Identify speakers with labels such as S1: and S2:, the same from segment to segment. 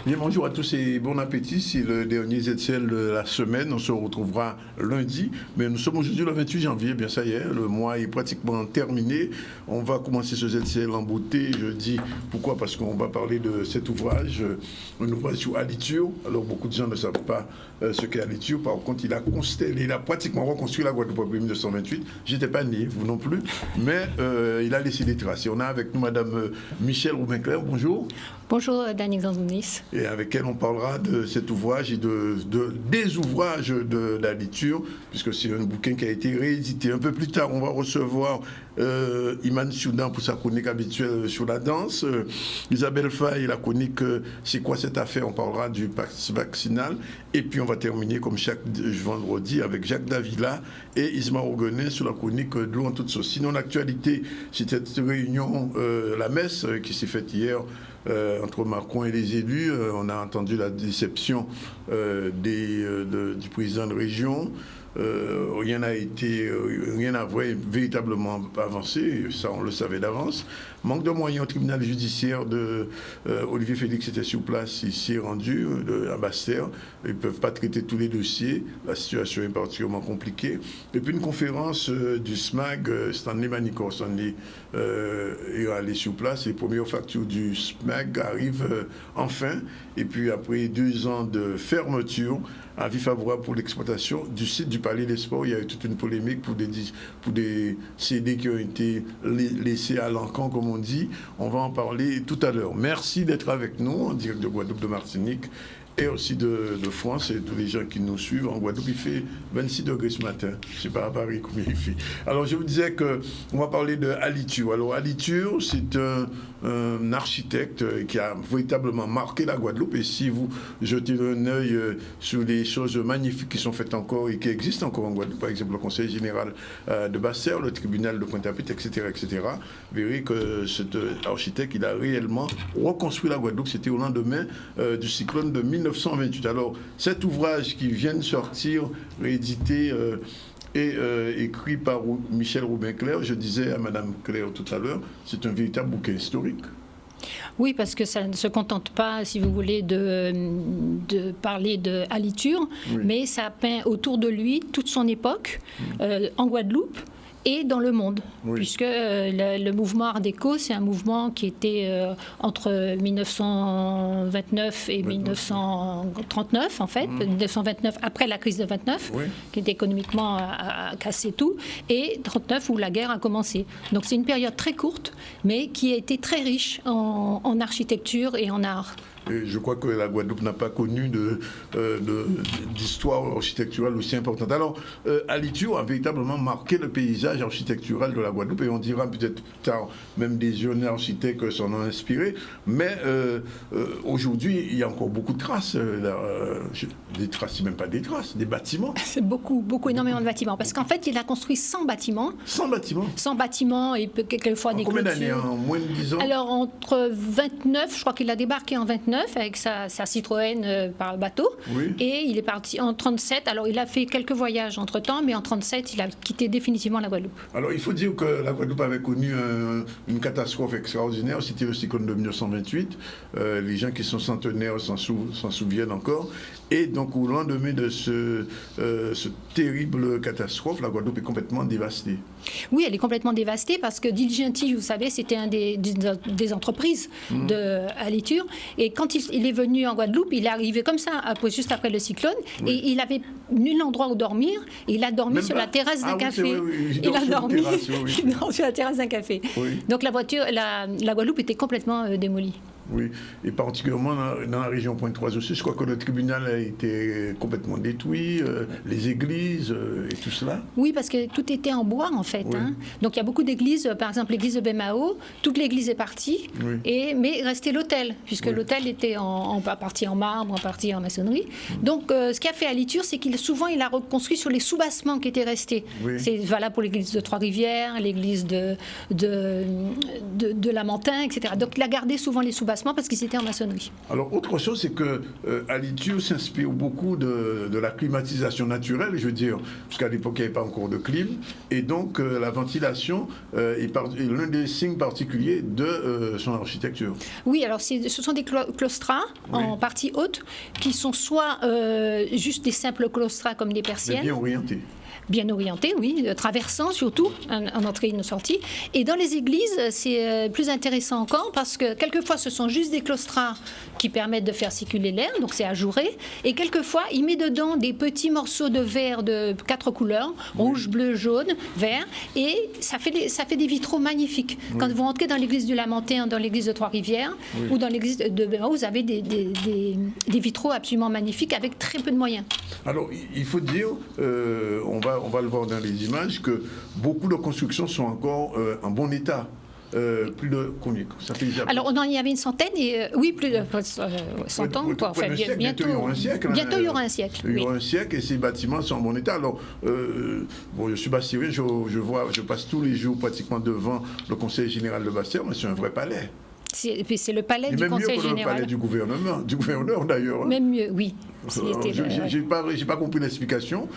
S1: Bien, bonjour à tous et bon appétit. C'est le dernier ZCL de la semaine. On se retrouvera lundi. Mais nous sommes aujourd'hui le 28 janvier. Bien, ça y est, le mois est pratiquement terminé. On va commencer ce ZCL en beauté. Je dis pourquoi? Parce qu'on va parler de cet ouvrage, un ouvrage sur Alitur. Alors, beaucoup de gens ne savent pas ce qu'est Alitur. Par contre, il a pratiquement reconstruit la Guadeloupe en 1928. Je n'étais pas né, vous non plus. Mais il a laissé des traces. Et on a avec nous Madame Michèle Rouben-Clair. Bonjour.
S2: Bonjour, Daniel Zanzounis.
S1: Et avec elle, on parlera de cet ouvrage et des ouvrages de Alitur, puisque c'est un bouquin qui a été réédité. Un peu plus tard, on va recevoir Iman Soudan pour sa chronique habituelle sur la danse. Isabelle Faye, la chronique C'est quoi cette affaire? On parlera du pass vaccinal. Et puis, on va terminer, comme chaque vendredi, avec Jacques Davila et Isma Roguenet sur la chronique de l'eau en toute sauce. Sinon, l'actualité, c'est cette réunion, la messe qui s'est faite hier entre Macron et les élus. On a entendu la déception du président de région. Rien n'a véritablement avancé, ça on le savait d'avance. Manque de moyens au tribunal judiciaire de Olivier Félix était sur place, il s'est rendu à Basse-Terre. Ils ne peuvent pas traiter tous les dossiers, la situation est particulièrement compliquée. Et puis une conférence du SMAG, Stanley Manicor, Stanley est allé sur place. Les premières factures du SMAG arrivent enfin. Et puis après 2 ans de fermeture, avis favorable pour l'exploitation du site du Palais des Sports. Il y a eu toute une polémique pour des CD qui ont été laissés à l'encan, comme on dit. On va en parler tout à l'heure. Merci d'être avec nous en direct de Guadeloupe, de Martinique et aussi de France et tous les gens qui nous suivent. En Guadeloupe, il fait 26 degrés ce matin. Je ne sais pas à Paris combien il fait. Alors, je vous disais qu'on va parler de Alitur. Alors, Alitur, c'est un architecte qui a véritablement marqué la Guadeloupe. Et si vous jetez un œil sur les choses magnifiques qui sont faites encore et qui existent encore en Guadeloupe, par exemple le Conseil général de Basse-Terre, le tribunal de Pointe-à-Pitre, etc., vous verrez que cet architecte, il a réellement reconstruit la Guadeloupe. C'était au lendemain du cyclone de 1928. Alors, cet ouvrage qui vient de sortir, réédité et écrit par Michèle Rouben-Clair, je disais à Madame Claire tout à l'heure, c'est un véritable bouquin historique.
S2: Oui, parce que ça ne se contente pas, si vous voulez, de parler de Alitur, oui, mais ça peint autour de lui toute son époque, en Guadeloupe et dans le monde, oui, puisque le mouvement Art déco, c'est un mouvement qui était entre 1929 et 1939, en fait, 1929 après la crise de 29, oui, qui était économiquement a cassé tout, et 39 où la guerre a commencé. Donc c'est une période très courte, mais qui a été très riche en architecture et en art.
S1: Et je crois que la Guadeloupe n'a pas connu d'histoire architecturale aussi importante. Alors, Alitur a véritablement marqué le paysage architectural de la Guadeloupe et on dira peut-être plus tard, même des jeunes architectes s'en ont inspiré. Mais aujourd'hui, il y a encore beaucoup de traces. Des traces, c'est même pas des traces, des bâtiments.
S2: C'est énormément de bâtiments. Parce qu'en fait, il a construit 100 bâtiments.
S1: 100 bâtiments
S2: 100 bâtiments et quelquefois des clôtures.
S1: Combien d'années? En moins de 10 ans?
S2: Alors, entre 29, je crois qu'il a débarqué en 29, avec sa Citroën par bateau, oui, et il est parti en 37. Alors il a fait quelques voyages entre temps, mais en 37 il a quitté définitivement la Guadeloupe.
S1: Alors il faut dire que la Guadeloupe avait connu une catastrophe extraordinaire, c'était le cyclone de 1928. Les gens qui sont centenaires s'en souviennent encore. Et donc au lendemain de ce terrible catastrophe, la Guadeloupe est complètement dévastée.
S2: Oui, elle est complètement dévastée parce que Diligenti, vous savez, c'était un des entreprises de Alitur. Et quand il est venu en Guadeloupe, il est arrivé comme ça, juste après le cyclone, oui, et il avait nul endroit où dormir. Et il a dormi même sur la terrasse d'un café.
S1: Oui, oui,
S2: il a dormi sur la terrasse d'un café. Oui. Donc la Guadeloupe était complètement démolie.
S1: Oui, et particulièrement dans la région Pointe-Trois aussi, je crois que le tribunal a été complètement détruit, les églises et tout cela.
S2: Oui, parce que tout était en bois en fait. Oui. Hein. Donc il y a beaucoup d'églises, par exemple l'église de Bémao, toute l'église est partie, oui, mais restait l'hôtel, puisque oui, l'hôtel était en partie en marbre, en partie en maçonnerie. Donc ce qu'a fait Alitur, c'est souvent il a reconstruit sur les sous-bassements qui étaient restés. Oui. C'est valable pour l'église de Trois-Rivières, l'église de Lamentin, etc. Donc il a gardé souvent les sous-bassements soubassement parce qu'ils étaient en maçonnerie.
S1: Alors, autre chose, c'est que Ali Tur s'inspire beaucoup de la climatisation naturelle, je veux dire, parce qu'à l'époque, il n'y avait pas encore de clim, et donc la ventilation est l'un des signes particuliers de son architecture.
S2: Oui, alors ce sont des claustras en partie haute qui sont soit juste des simples claustras comme des persiennes.
S1: Mais bien orientés.
S2: Bien orienté, oui, traversant surtout, en entrée et une sortie. Et dans les églises, c'est plus intéressant encore parce que quelquefois, ce sont juste des claustras qui permettent de faire circuler l'air, donc c'est ajouré. Et quelquefois, il met dedans des petits morceaux de verre de 4 couleurs, rouge, bleu, jaune, vert, et ça fait des vitraux magnifiques. Oui. Quand vous rentrez dans l'église du Lamentin, dans l'église de Trois-Rivières, ou dans l'église de Bémont, vous avez des vitraux absolument magnifiques avec très peu de moyens. Alors,
S1: il faut dire, on va le voir dans les images, que beaucoup de constructions sont encore en bon état. Plus de combien ça fait déjà.
S2: Alors, il y avait une centaine, et oui, plus de 100 ans. Quoi. Enfin, bientôt, il y aura un siècle. Bientôt, il y aura un siècle.
S1: Il y aura un siècle, et ces bâtiments sont en bon état. Alors, bon, je suis Bassiré, je passe tous les jours pratiquement devant le Conseil général de Basse-Terre, mais c'est un vrai palais.
S2: C'est le palais du Conseil général.
S1: Même mieux que le palais du gouverneur d'ailleurs.
S2: Même mieux, oui.
S1: J'ai pas compris l'explication.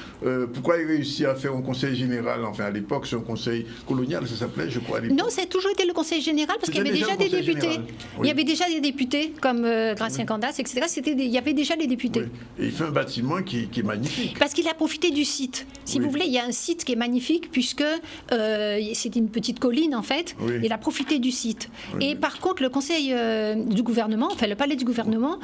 S1: Pourquoi il réussit à faire un conseil général, enfin à l'époque c'est un conseil colonial, ça s'appelait, je crois.
S2: Non, ça a toujours été le conseil général parce qu'il y avait déjà des députés. Oui. Il y avait déjà des députés comme Gratien Candace, etc. Il y avait déjà des députés.
S1: Oui. Et il fait un bâtiment qui est magnifique.
S2: Parce qu'il a profité du site. Si vous voulez, il y a un site qui est magnifique puisque c'est une petite colline en fait. Oui. Il a profité du site. Oui. Et par contre, le conseil du gouvernement, enfin le palais du gouvernement,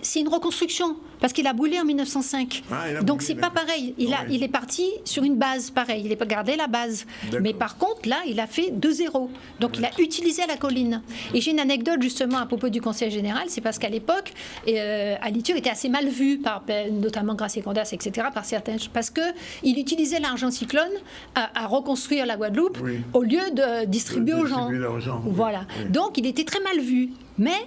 S2: c'est une reconstruction. Parce qu'il a brûlé en 1905. Donc c'est pas pareil. Il est parti sur une base pareille. Il a gardé la base. Mais par contre, là, il a fait 2-0. Donc il a utilisé la colline. Et j'ai une anecdote justement à propos du Conseil général. C'est parce qu'à l'époque, Ali Tur était assez mal vu, notamment Gratien Candace, etc., par certains. Parce qu'il utilisait l'argent cyclone à reconstruire la Guadeloupe au lieu de distribuer aux gens. Voilà. Donc il était très mal vu. Mais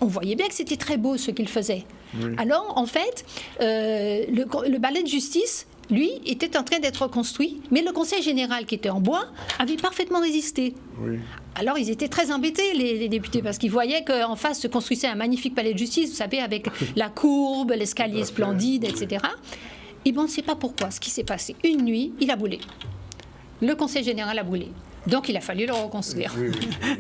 S2: on voyait bien que c'était très beau ce qu'il faisait. Oui. Alors, en fait, le palais de justice, lui, était en train d'être reconstruit, mais le conseil général qui était en bois avait parfaitement résisté. Oui. Alors, ils étaient très embêtés, les députés, parce qu'ils voyaient qu'en face se construisait un magnifique palais de justice, vous savez, avec la courbe, l'escalier splendide, etc. Et bon, on ne sait pas pourquoi. Ce qui s'est passé, une nuit, il a brûlé. Le conseil général a brûlé. Donc, il a fallu le reconstruire. Oui.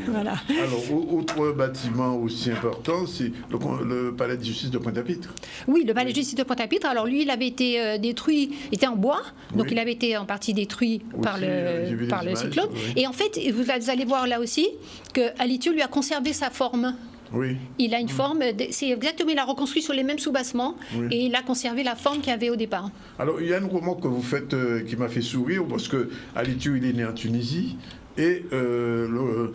S2: Voilà.
S1: Alors, autre bâtiment aussi important, c'est le palais de justice de Pointe-à-Pitre.
S2: Oui, le palais de justice de Pointe-à-Pitre. Alors, lui, il avait été détruit, il était en bois, donc il avait été en partie détruit par le cyclone. Et en fait, vous allez voir là aussi que Ali Tur lui a conservé sa forme. Oui. Il a une forme, c'est exactement, il a reconstruit sur les mêmes soubassements et il a conservé la forme qu'il y avait au départ.
S1: Alors, il y a une remarque que vous faites qui m'a fait sourire parce que Ali Tur, il est né en Tunisie. Et le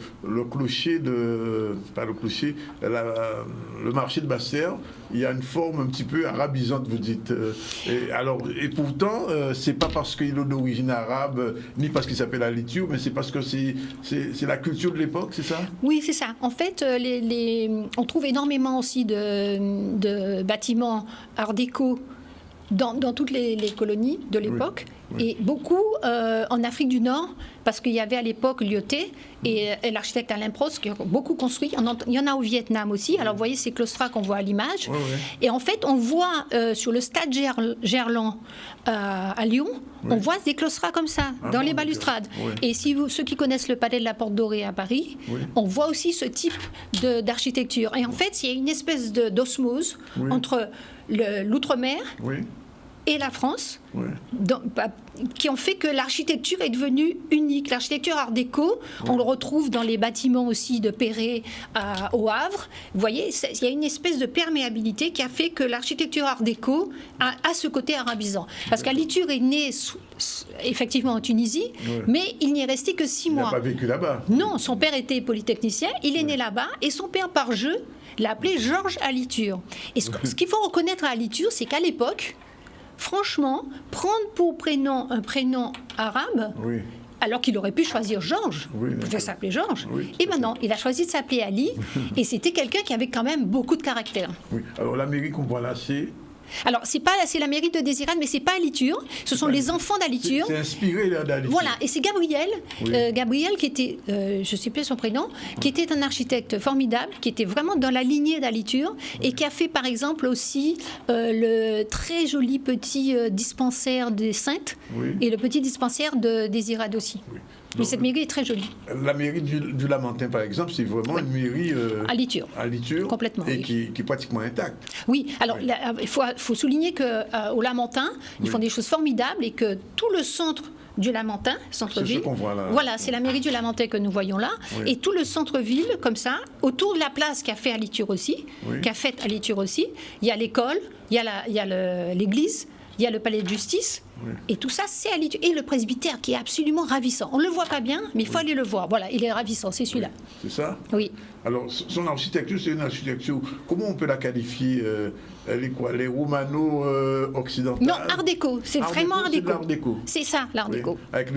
S1: clocher le marché de Basse-Terre, il y a une forme un petit peu arabisante, vous dites. Et pourtant, c'est pas parce qu'il est d'origine arabe, ni parce qu'il s'appelle Ali Tur, mais c'est parce que c'est la culture de l'époque, c'est ça?
S2: Oui, c'est ça. En fait, on trouve énormément aussi de bâtiments art déco dans toutes les colonies de l'époque. Et beaucoup en Afrique du Nord, parce qu'il y avait à l'époque Lyoté et l'architecte Alain Prost qui ont beaucoup construit. Il y en a au Vietnam aussi. Alors vous voyez ces claustras qu'on voit à l'image. Et en fait, on voit sur le stade Gerland à Lyon, on voit des claustras comme ça, dans les balustrades. Et ceux qui connaissent le palais de la Porte Dorée à Paris, on voit aussi ce type d'architecture. Et en fait, il y a une espèce d'osmose entre l'outre-mer et la France, qui ont fait que l'architecture est devenue unique. L'architecture art déco, on le retrouve dans les bâtiments aussi de Perret au Havre. Vous voyez, il y a une espèce de perméabilité qui a fait que l'architecture art déco a ce côté arabisant. Parce qu'Ali Tur est né effectivement en Tunisie, mais il n'y est resté que 6 mois.
S1: Il n'a pas vécu là-bas.
S2: Non, son père était polytechnicien, il est né là-bas, et son père, par jeu, l'a appelé Georges Ali Tur. Et ce qu'il faut reconnaître à Ali Tur, c'est qu'à l'époque, franchement, prendre pour prénom un prénom arabe, alors qu'il aurait pu choisir Georges, il pouvait s'appeler Georges, et maintenant, il a choisi de s'appeler Ali, et c'était quelqu'un qui avait quand même beaucoup de caractère.
S1: Alors la mairie qu'on voit là, c'est
S2: Alors, c'est la mairie de Désirade, mais c'est pas Aliture. Ce sont les enfants d'Aliture.
S1: C'est inspiré d'Aliture.
S2: Voilà, et c'est Gabriel. Gabriel, qui était, je ne sais plus son prénom, qui était un architecte formidable, qui était vraiment dans la lignée d'Aliture, et qui a fait, par exemple, aussi le très joli petit dispensaire des Saintes, et le petit dispensaire de Désirade aussi. Mais cette mairie est très jolie.
S1: La mairie du Lamentin, par exemple, c'est vraiment une mairie
S2: Aliture. Complètement.
S1: Et qui est pratiquement intacte.
S2: Oui, alors il faut souligner qu'au Lamentin, ils font des choses formidables et que tout le centre du Lamentin, centre-ville.
S1: C'est ce qu'on voit là.
S2: Voilà, c'est la mairie du Lamentin que nous voyons là. Et tout le centre-ville, comme ça, autour de la place qu'a fait Aliture aussi, il y a l'école, il y a l'église, il y a le palais de justice. Et tout ça, c'est Aliture. Et le presbytère qui est absolument ravissant. On ne le voit pas bien, mais il faut aller le voir. Voilà, il est ravissant, c'est celui-là.
S1: C'est ça?
S2: Oui.
S1: Alors, son architecture, c'est une architecture, comment on peut la qualifier? Elle est quoi? Les romano-occidentales?
S2: Non, art déco. C'est vraiment art déco.
S1: C'est l'art déco.
S2: C'est ça, l'art déco.
S1: Avec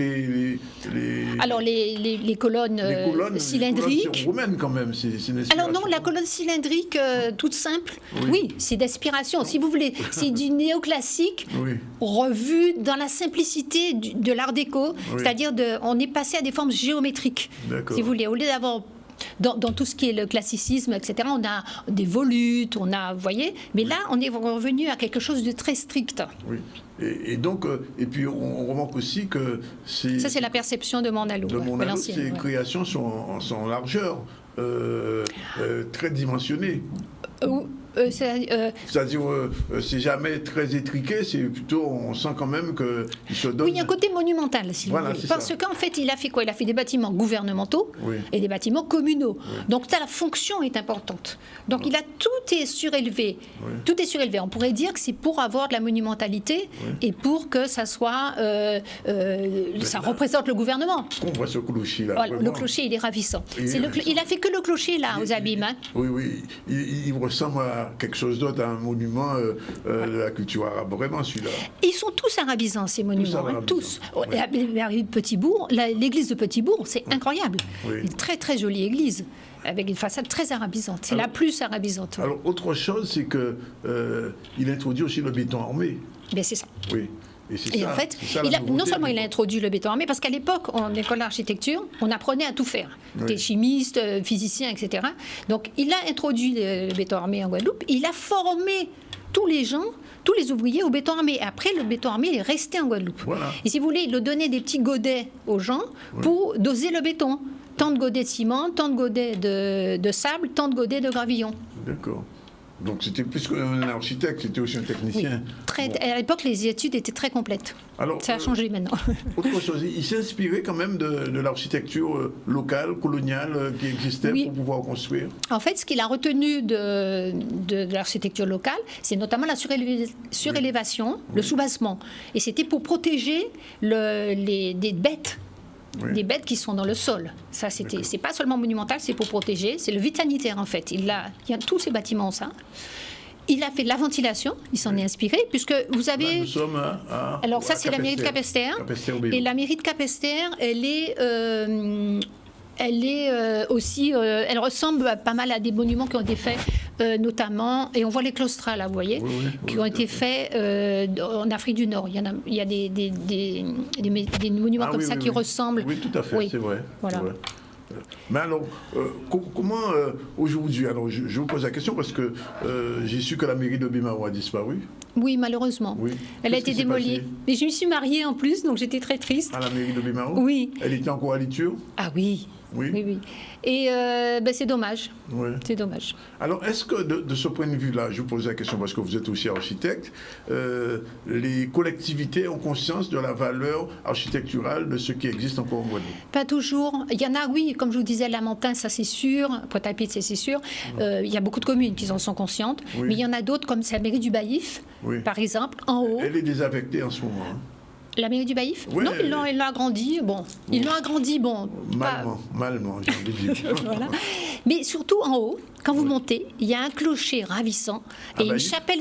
S2: Alors, les colonnes cylindriques.
S1: Les colonnes sont romaines quand même. C'est une inspiration.
S2: Alors non, la colonne cylindrique, toute simple, oui c'est d'inspiration. Si vous voulez, c'est du néoclassique revu dans la simplicité de l'art déco. C'est-à-dire, on est passé à des formes géométriques. Si vous voulez, au lieu d'avoir... Dans tout ce qui est le classicisme, etc., on a des volutes, vous voyez, mais là, on est revenu à quelque chose de très strict.
S1: Oui. Et donc, et puis on remarque aussi que c'est...
S2: Ça, c'est la perception de Mondalo.
S1: De Mondalo, ses créations sont en largeur, très dimensionnées. C'est-à-dire, c'est jamais très étriqué, c'est plutôt, on sent quand même qu'il se donne...
S2: Oui, il y a un côté monumental, si vous voulez. Parce qu'en fait, il a fait quoi? Il a fait des bâtiments gouvernementaux et des bâtiments communaux. Donc, la fonction est importante. Donc, tout est surélevé. Tout est surélevé. On pourrait dire que c'est pour avoir de la monumentalité et pour que ça soit... ça représente le gouvernement.
S1: On voit ce clocher-là.
S2: Voilà, le clocher, il est ravissant. Il a fait que le clocher, là, aux Abîmes. Hein.
S1: Oui. Il ressemble à quelque chose d'autre, un monument de la culture arabe, vraiment celui-là.
S2: Ils sont tous arabisants, ces monuments, tous. L'église de Petit-Bourg, c'est incroyable. Une très très jolie église, avec une façade très arabisante. C'est la plus arabisante.
S1: Alors, autre chose, c'est qu'il introduit aussi le béton armé.
S2: Ben, c'est ça.
S1: Oui.
S2: Et en fait, non seulement il a introduit le béton armé, parce qu'à l'époque, en école d'architecture, on apprenait à tout faire. Des chimistes, physiciens, etc. Donc, il a introduit le béton armé en Guadeloupe. Il a formé tous les gens, tous les ouvriers au béton armé. Après, le béton armé est resté en Guadeloupe. Voilà. Et si vous voulez, il donnait des petits godets aux gens pour doser le béton. Tant de godets de ciment, tant de godets de sable, tant de godets de gravillon.
S1: D'accord. Donc c'était plus qu'un architecte, c'était aussi un technicien.
S2: Oui. À l'époque, les études étaient très complètes. Alors, ça a changé maintenant.
S1: Autre chose, il s'est inspiré quand même de l'architecture locale, coloniale, qui existait pour pouvoir construire.
S2: En fait, ce qu'il a retenu de l'architecture locale, c'est notamment la surélévation, le soubassement. Et c'était pour protéger des bêtes. Des bêtes qui sont dans le sol. Ça, c'est pas seulement monumental, c'est pour protéger. C'est le vide sanitaire, en fait. Il y a tous ces bâtiments, ça. Il a fait de la ventilation, il s'en est inspiré, puisque vous avez...
S1: Là, nous sommes
S2: alors ça, c'est la mairie de Capesterre. Et la mairie de Capesterre, elle est aussi... elle ressemble pas mal à des monuments qui ont été faits, notamment... Et on voit les claustras, là, vous voyez, qui ont été faits en Afrique du Nord. Il y a des monuments comme ça qui ressemblent...
S1: Oui, tout à fait, c'est vrai.
S2: Voilà.
S1: C'est vrai. Mais alors, comment aujourd'hui, alors je vous pose la question parce que j'ai su que la mairie de Bémaro a disparu.
S2: Oui, malheureusement. Oui. Elle a été démolie. Mais je me suis mariée en plus, donc j'étais très triste.
S1: À la mairie de Bémaro?
S2: Oui.
S1: Elle était encore à Aliture?
S2: Ah oui. Oui. Et c'est dommage. Oui. C'est dommage.
S1: Alors, est-ce que de ce point de vue-là, je vous pose la question parce que vous êtes aussi architecte, les collectivités ont conscience de la valeur architecturale de ce qui existe encore en Guadeloupe?
S2: Pas toujours. Il y en a, oui, comme je vous disais, Lamentin, ça c'est sûr, Pointe-à-Pitre, c'est sûr. Il y a beaucoup de communes qui en sont conscientes, mais il y en a d'autres, comme c'est la mairie du Baïf, par exemple, en haut.
S1: Elle est désaffectée en ce moment.
S2: La mairie du Baïf? Non, ils l'ont agrandi. Ils l'ont agrandi,
S1: Malement, j'ai envie de dire.
S2: Voilà. Mais surtout en haut, quand vous montez, il y a un clocher ravissant et une chapelle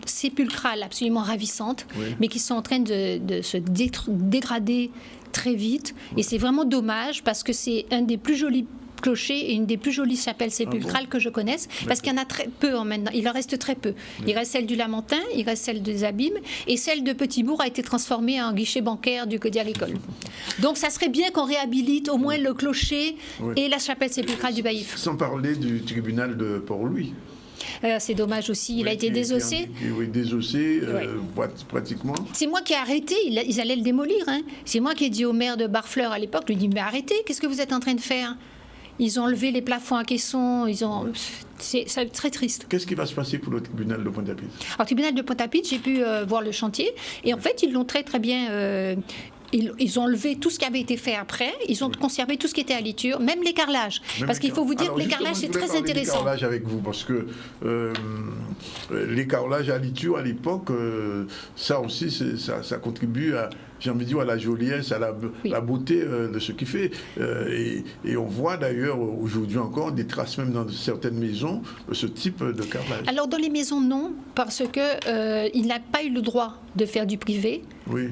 S2: sépulcrale absolument ravissante, mais qui sont en train de se dégrader très vite. Et c'est vraiment dommage parce que c'est un des plus jolis clochers et une des plus jolies chapelles sépulcrales que je connaisse, parce qu'il y en a très peu maintenant. Il en reste très peu. Il reste celle du Lamentin, il reste celle des Abîmes, et celle de Petit-Bourg a été transformée en guichet bancaire du Crédit Agricole. Donc ça serait bien qu'on réhabilite au moins le clocher et la chapelle sépulcrale du Baïf.
S1: Sans parler du tribunal de Port-Louis.
S2: C'est dommage aussi, il a été désossé.
S1: Oui, désossé, pratiquement.
S2: C'est moi qui ai arrêté, ils allaient le démolir. Hein. C'est moi qui ai dit au maire de Barfleur à l'époque, je lui ai dit, mais arrêtez, qu'est-ce que vous êtes en train de faire? Ils ont enlevé les plafonds à caissons, c'est très triste.
S1: Qu'est-ce qui va se passer pour le tribunal de Pointe-à-Pitre?
S2: Alors, au tribunal de Pointe-à-Pitre, j'ai pu voir le chantier, et en fait, ils l'ont très très bien... Ils ont enlevé tout ce qui avait été fait après, ils ont conservé tout ce qui était à liture, même les carrelages. Parce qu'il faut vous dire que les carrelages, c'est très intéressant.
S1: Les carrelages avec vous, parce que les carrelages à liture, à l'époque, ça aussi, ça contribue à, j'ai envie de dire, à la joliesse, à la beauté de ce qu'il fait. Et on voit d'ailleurs aujourd'hui encore des traces, même dans certaines maisons, de ce type de carrelage.
S2: Alors dans les maisons, non, parce qu'il n'a pas eu le droit de faire du privé.
S1: Oui.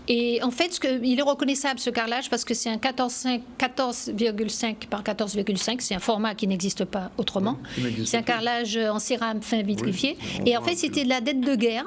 S2: Et en fait, il est reconnaissable ce carrelage parce que c'est un 14,5 par 14,5. C'est un format qui n'existe pas autrement. C'est un carrelage en cérame fin vitrifié. Et en fait, c'était de la dette de guerre.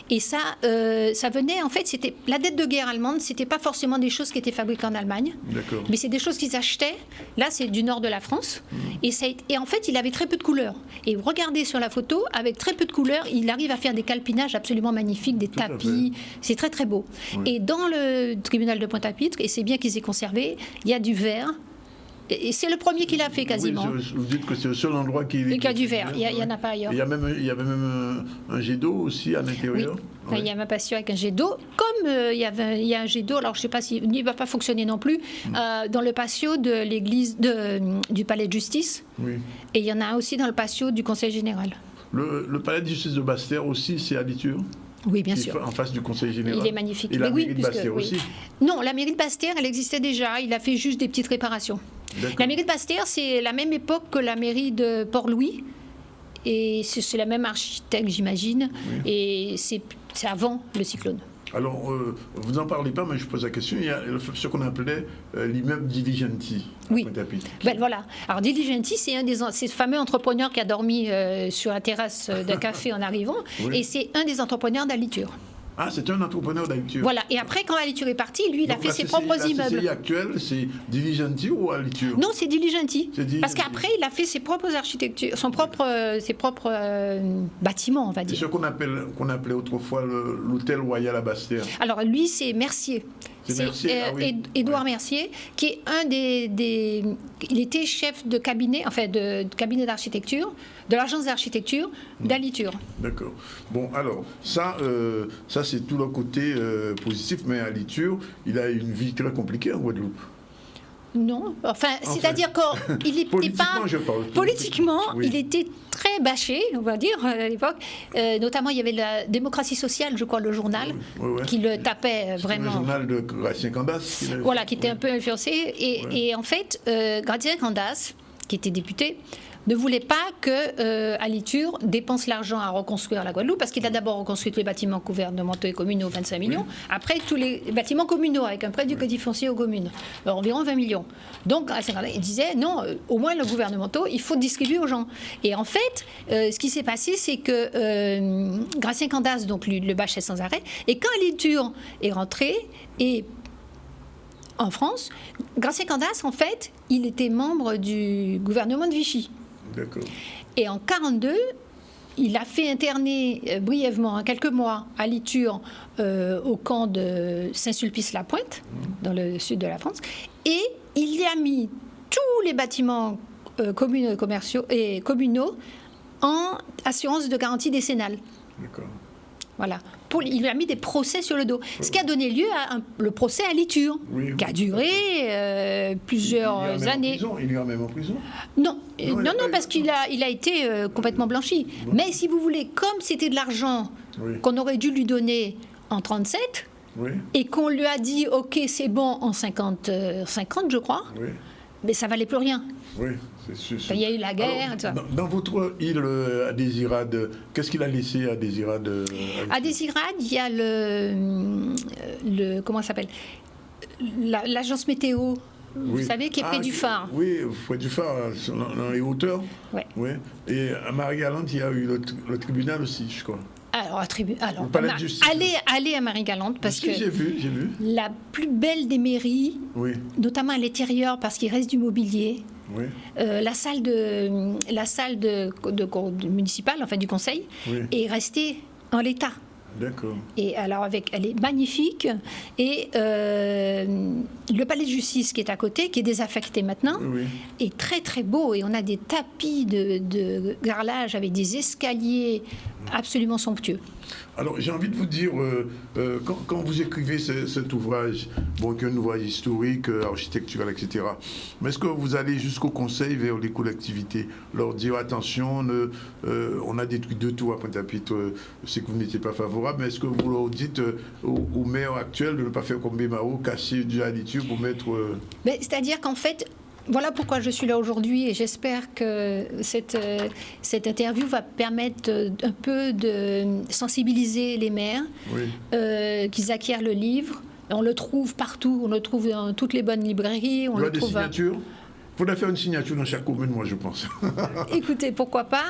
S2: Et ça venait, en fait, c'était la dette de guerre allemande. C'était pas forcément des choses qui étaient fabriquées en Allemagne.
S1: D'accord.
S2: Mais c'est des choses qu'ils achetaient. Là, c'est du nord de la France. Et en fait, il avait très peu de couleurs. Et regardez sur la photo, avec très peu de couleurs, il arrive à faire des calpinages absolument magnifiques, des tapis. C'est très, très beau. Oui. Et dans le tribunal de Pointe-à-Pitre, et c'est bien qu'ils aient conservé, il y a du verre. Et c'est le premier qui l'a fait quasiment.
S1: Oui, vous dites que c'est le seul endroit qui
S2: y a du verre, il n'y en a pas ailleurs.
S1: Il y a même un jet d'eau aussi à l'intérieur.
S2: Oui. Il y a un patio avec un jet d'eau, comme il y a un jet d'eau, alors je ne sais pas s'il ne va pas fonctionner non plus, dans le patio de l'église du palais de justice. Oui. Et il y en a un aussi dans le patio du conseil général.
S1: Le palais de justice de Basse-Terre aussi, c'est à liture?
S2: Oui, bien sûr.
S1: En face du conseil général.
S2: Il est magnifique.
S1: Et la mairie de Basse-Terre aussi?
S2: Non, la mairie de Basse-Terre, elle existait déjà. Il a fait juste des petites réparations. La mairie de Basse-Terre, c'est la même époque que la mairie de Port-Louis. Et c'est la même architecte, j'imagine. Oui. Et c'est avant le cyclone. Alors,
S1: vous n'en parlez pas, mais je pose la question. Il y a ce qu'on appelait l'immeuble Diligenti.
S2: Oui. Ben, voilà. Alors, Diligenti, c'est ce fameux entrepreneur qui a dormi sur la terrasse d'un café en arrivant. Oui. Et c'est un des entrepreneurs d'Aliture.
S1: Ah, c'est un entrepreneur d'Aliture.
S2: Voilà. Et après, quand Aliture est parti, lui, il a fait ses propres immeubles.
S1: La CCI actuelle, c'est Diligenti ou Aliture?
S2: Non, c'est Diligenti. Parce qu'après, il a fait ses propres architectures, ses propres bâtiments, on va dire.
S1: C'est ce qu'on appelait autrefois l'hôtel Royal à Basse-Terre.
S2: Alors, lui, c'est Mercier. C'est Édouard Mercier, qui est un des... Il était chef de cabinet, enfin de cabinet d'architecture, de l'agence d'architecture d'Aliture.
S1: D'accord. Bon, alors, ça c'est tout le côté positif, mais Aliture, il a une vie très compliquée en Guadeloupe.
S2: Non, c'est-à-dire qu'il n'était pas... Politiquement, oui. Il était très bâché, on va dire, à l'époque. Notamment, il y avait la démocratie sociale, je crois, le journal, qui le tapait vraiment.
S1: Le journal de Gratien Candace.
S2: Voilà, qui était un peu influencé. Et en fait, Gratien Candace, qui était député, ne voulait pas que Aliture dépense l'argent à reconstruire la Guadeloupe, parce qu'il a d'abord reconstruit les bâtiments gouvernementaux et communaux, 25 millions, après tous les bâtiments communaux, avec un prêt du Crédit foncier aux communes, environ 20 millions. Donc, il disait, non, au moins le gouvernementaux, il faut distribuer aux gens. Et en fait, ce qui s'est passé, c'est que Gratien Candace, donc, le bâchait sans arrêt, et quand Aliture est rentré, et en France, Gratien Candace, en fait, il était membre du gouvernement de Vichy.
S1: D'accord.
S2: Et en 1942, il a fait interner brièvement, quelques mois, à Aliture, au camp de Saint-Sulpice-la-Pointe, dans le sud de la France, et il y a mis tous les bâtiments commerciaux et communaux en assurance de garantie décennale.
S1: D'accord.
S2: Voilà. Il lui a mis des procès sur le dos. Ce qui a donné lieu à le procès à Aliture, qui a duré plusieurs années.
S1: Il est même en prison?
S2: Non, parce qu'il a été complètement blanchi. Bon. Mais si vous voulez, comme c'était de l'argent qu'on aurait dû lui donner en 1937, et qu'on lui a dit, OK, c'est bon en 50, je crois, mais ça valait plus rien.
S1: Oui, c'est sûr.
S2: Il y a eu la guerre.
S1: Alors, dans votre île à Désirade, qu'est-ce qu'il a laissé à Désirade?
S2: À Désirade, il y a comment ça s'appelle, l'agence météo vous savez, qui est près du phare.
S1: Oui, près du phare, dans les hauteurs.
S2: Ouais.
S1: Oui. Et à Marie-Galante, il y a eu le tribunal aussi, je crois.
S2: Alors,
S1: le palais de justice.
S2: allez à Marie-Galante parce que
S1: j'ai vu.
S2: la plus belle des mairies, notamment à l'intérieur parce qu'il reste du mobilier.
S1: Oui.
S2: La salle municipale, enfin du conseil, est restée en l'état.
S1: D'accord.
S2: Et alors elle est magnifique. Et le palais de justice qui est à côté, qui est désaffecté maintenant, est très très beau. Et on a des tapis de carrelage avec des escaliers absolument somptueux.
S1: Alors j'ai envie de vous dire, quand vous écrivez cet ouvrage, bon, qui est un ouvrage historique, architectural, etc., mais est-ce que vous allez jusqu'au conseil, vers les collectivités, leur dire attention, on a détruit 2 tours à Pointe-à-Pitre, je sais que vous n'étiez pas favorable, mais est-ce que vous leur dites au maire actuel de ne pas faire comme Bémao, casser du Alitur pour mettre...
S2: C'est-à-dire qu'en fait, voilà pourquoi je suis là aujourd'hui et j'espère que cette interview va permettre un peu de sensibiliser les maires, qu'ils acquièrent le livre. On le trouve partout, on le trouve dans toutes les bonnes librairies.
S1: Il y a des signatures. Il faudrait faire une signature dans chaque commune, moi, je pense.
S2: Écoutez, pourquoi pas.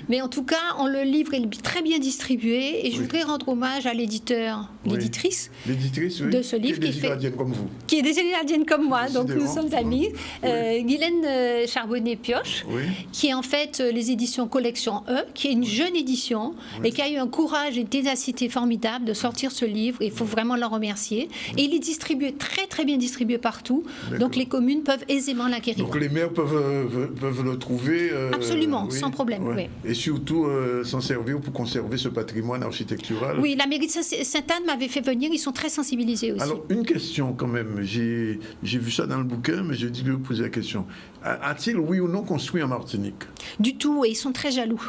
S2: Mais en tout cas, le livre est très bien distribué. Et je voudrais rendre hommage à l'éditeur, l'éditrice de ce livre.
S1: Qui est des gardiennes comme vous.
S2: Qui est des gardiennes comme moi, donc nous sommes amis. Guylaine Charbonnet-Pioche, qui est en fait les éditions Collection E, qui est une jeune édition et qui a eu un courage et une ténacité formidable de sortir ce livre. Il faut vraiment l'en remercier. Et il est distribué, très très bien distribué partout. Donc les communes peuvent aisément l'acquérir.
S1: Donc les maires peuvent le trouver...
S2: Absolument, sans problème. Oui.
S1: Et surtout s'en servir pour conserver ce patrimoine architectural.
S2: Oui, la mairie de Sainte-Anne m'avait fait venir, ils sont très sensibilisés aussi.
S1: Alors, une question quand même, j'ai vu ça dans le bouquin, mais je dis de vous poser la question. A-t-il, oui ou non, construit en Martinique?
S2: Du tout, et ils sont très jaloux.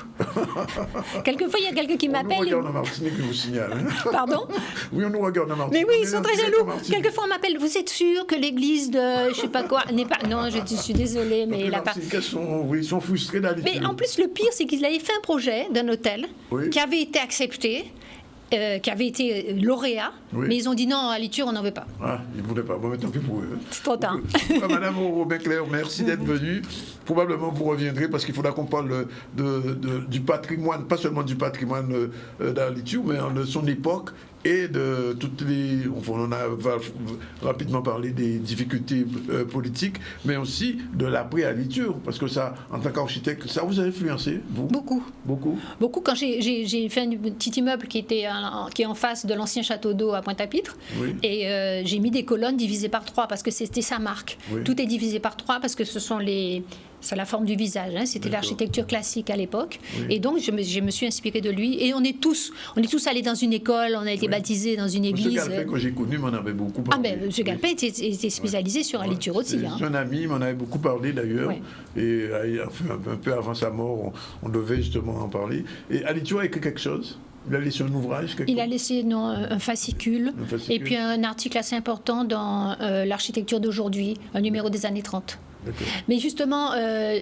S2: Quelquefois, il y a quelqu'un qui m'appelle...
S1: On nous regarde en Martinique, je vous signale.
S2: Pardon?
S1: Oui, on nous regarde en Martinique.
S2: Mais oui, ils sont très jaloux. Quelquefois, on m'appelle, vous êtes sûr que l'église de je sais pas quoi n'est pas... Non, je suis désolée, mais...
S1: Ils sont frustrés d'aller...
S2: Mais en plus, le pire, c'est qu'ils avaient fait un projet d'un hôtel qui avait été accepté, qui avait été lauréat, mais ils ont dit non, à Alitur, on n'en veut pas.
S1: Ah, ils ne voulaient pas. Bon, mais tant pis pour eux.
S2: C'est trop tard.
S1: Madame Robin-Clair, merci d'être venue. Probablement, vous reviendrez parce qu'il faudra qu'on parle du patrimoine, pas seulement du patrimoine d'Alitur, mais de son époque et de toutes les... On a rapidement parlé des difficultés politiques, mais aussi de l'après-Alitur, parce que ça, en tant qu'architecte, ça vous a influencé, vous?
S2: Beaucoup.
S1: Beaucoup.
S2: Beaucoup. Quand j'ai fait un petit immeuble qui est en face de l'ancien château d'eau à Pointe-à-Pitre, et j'ai mis des colonnes divisées par 3, parce que c'était sa marque. Tout est divisé par 3, parce que c'est la forme du visage, hein. C'était l'architecture classique à l'époque. Et donc, je me suis inspirée de lui. Et on est tous allés dans une école, on a été baptisés dans une église.
S1: M. Galpin, que j'ai connu, m'en avait beaucoup parlé.
S2: M. Galpin était spécialisé sur Alitur aussi.
S1: C'est un ami, m'en avait beaucoup parlé d'ailleurs. Et un peu avant sa mort, on devait justement en parler. Et Alitur a écrit quelque chose? Il a laissé un ouvrage?
S2: Il a laissé un fascicule, et puis un article assez important dans l'architecture d'aujourd'hui, un numéro des années 30. Mais justement,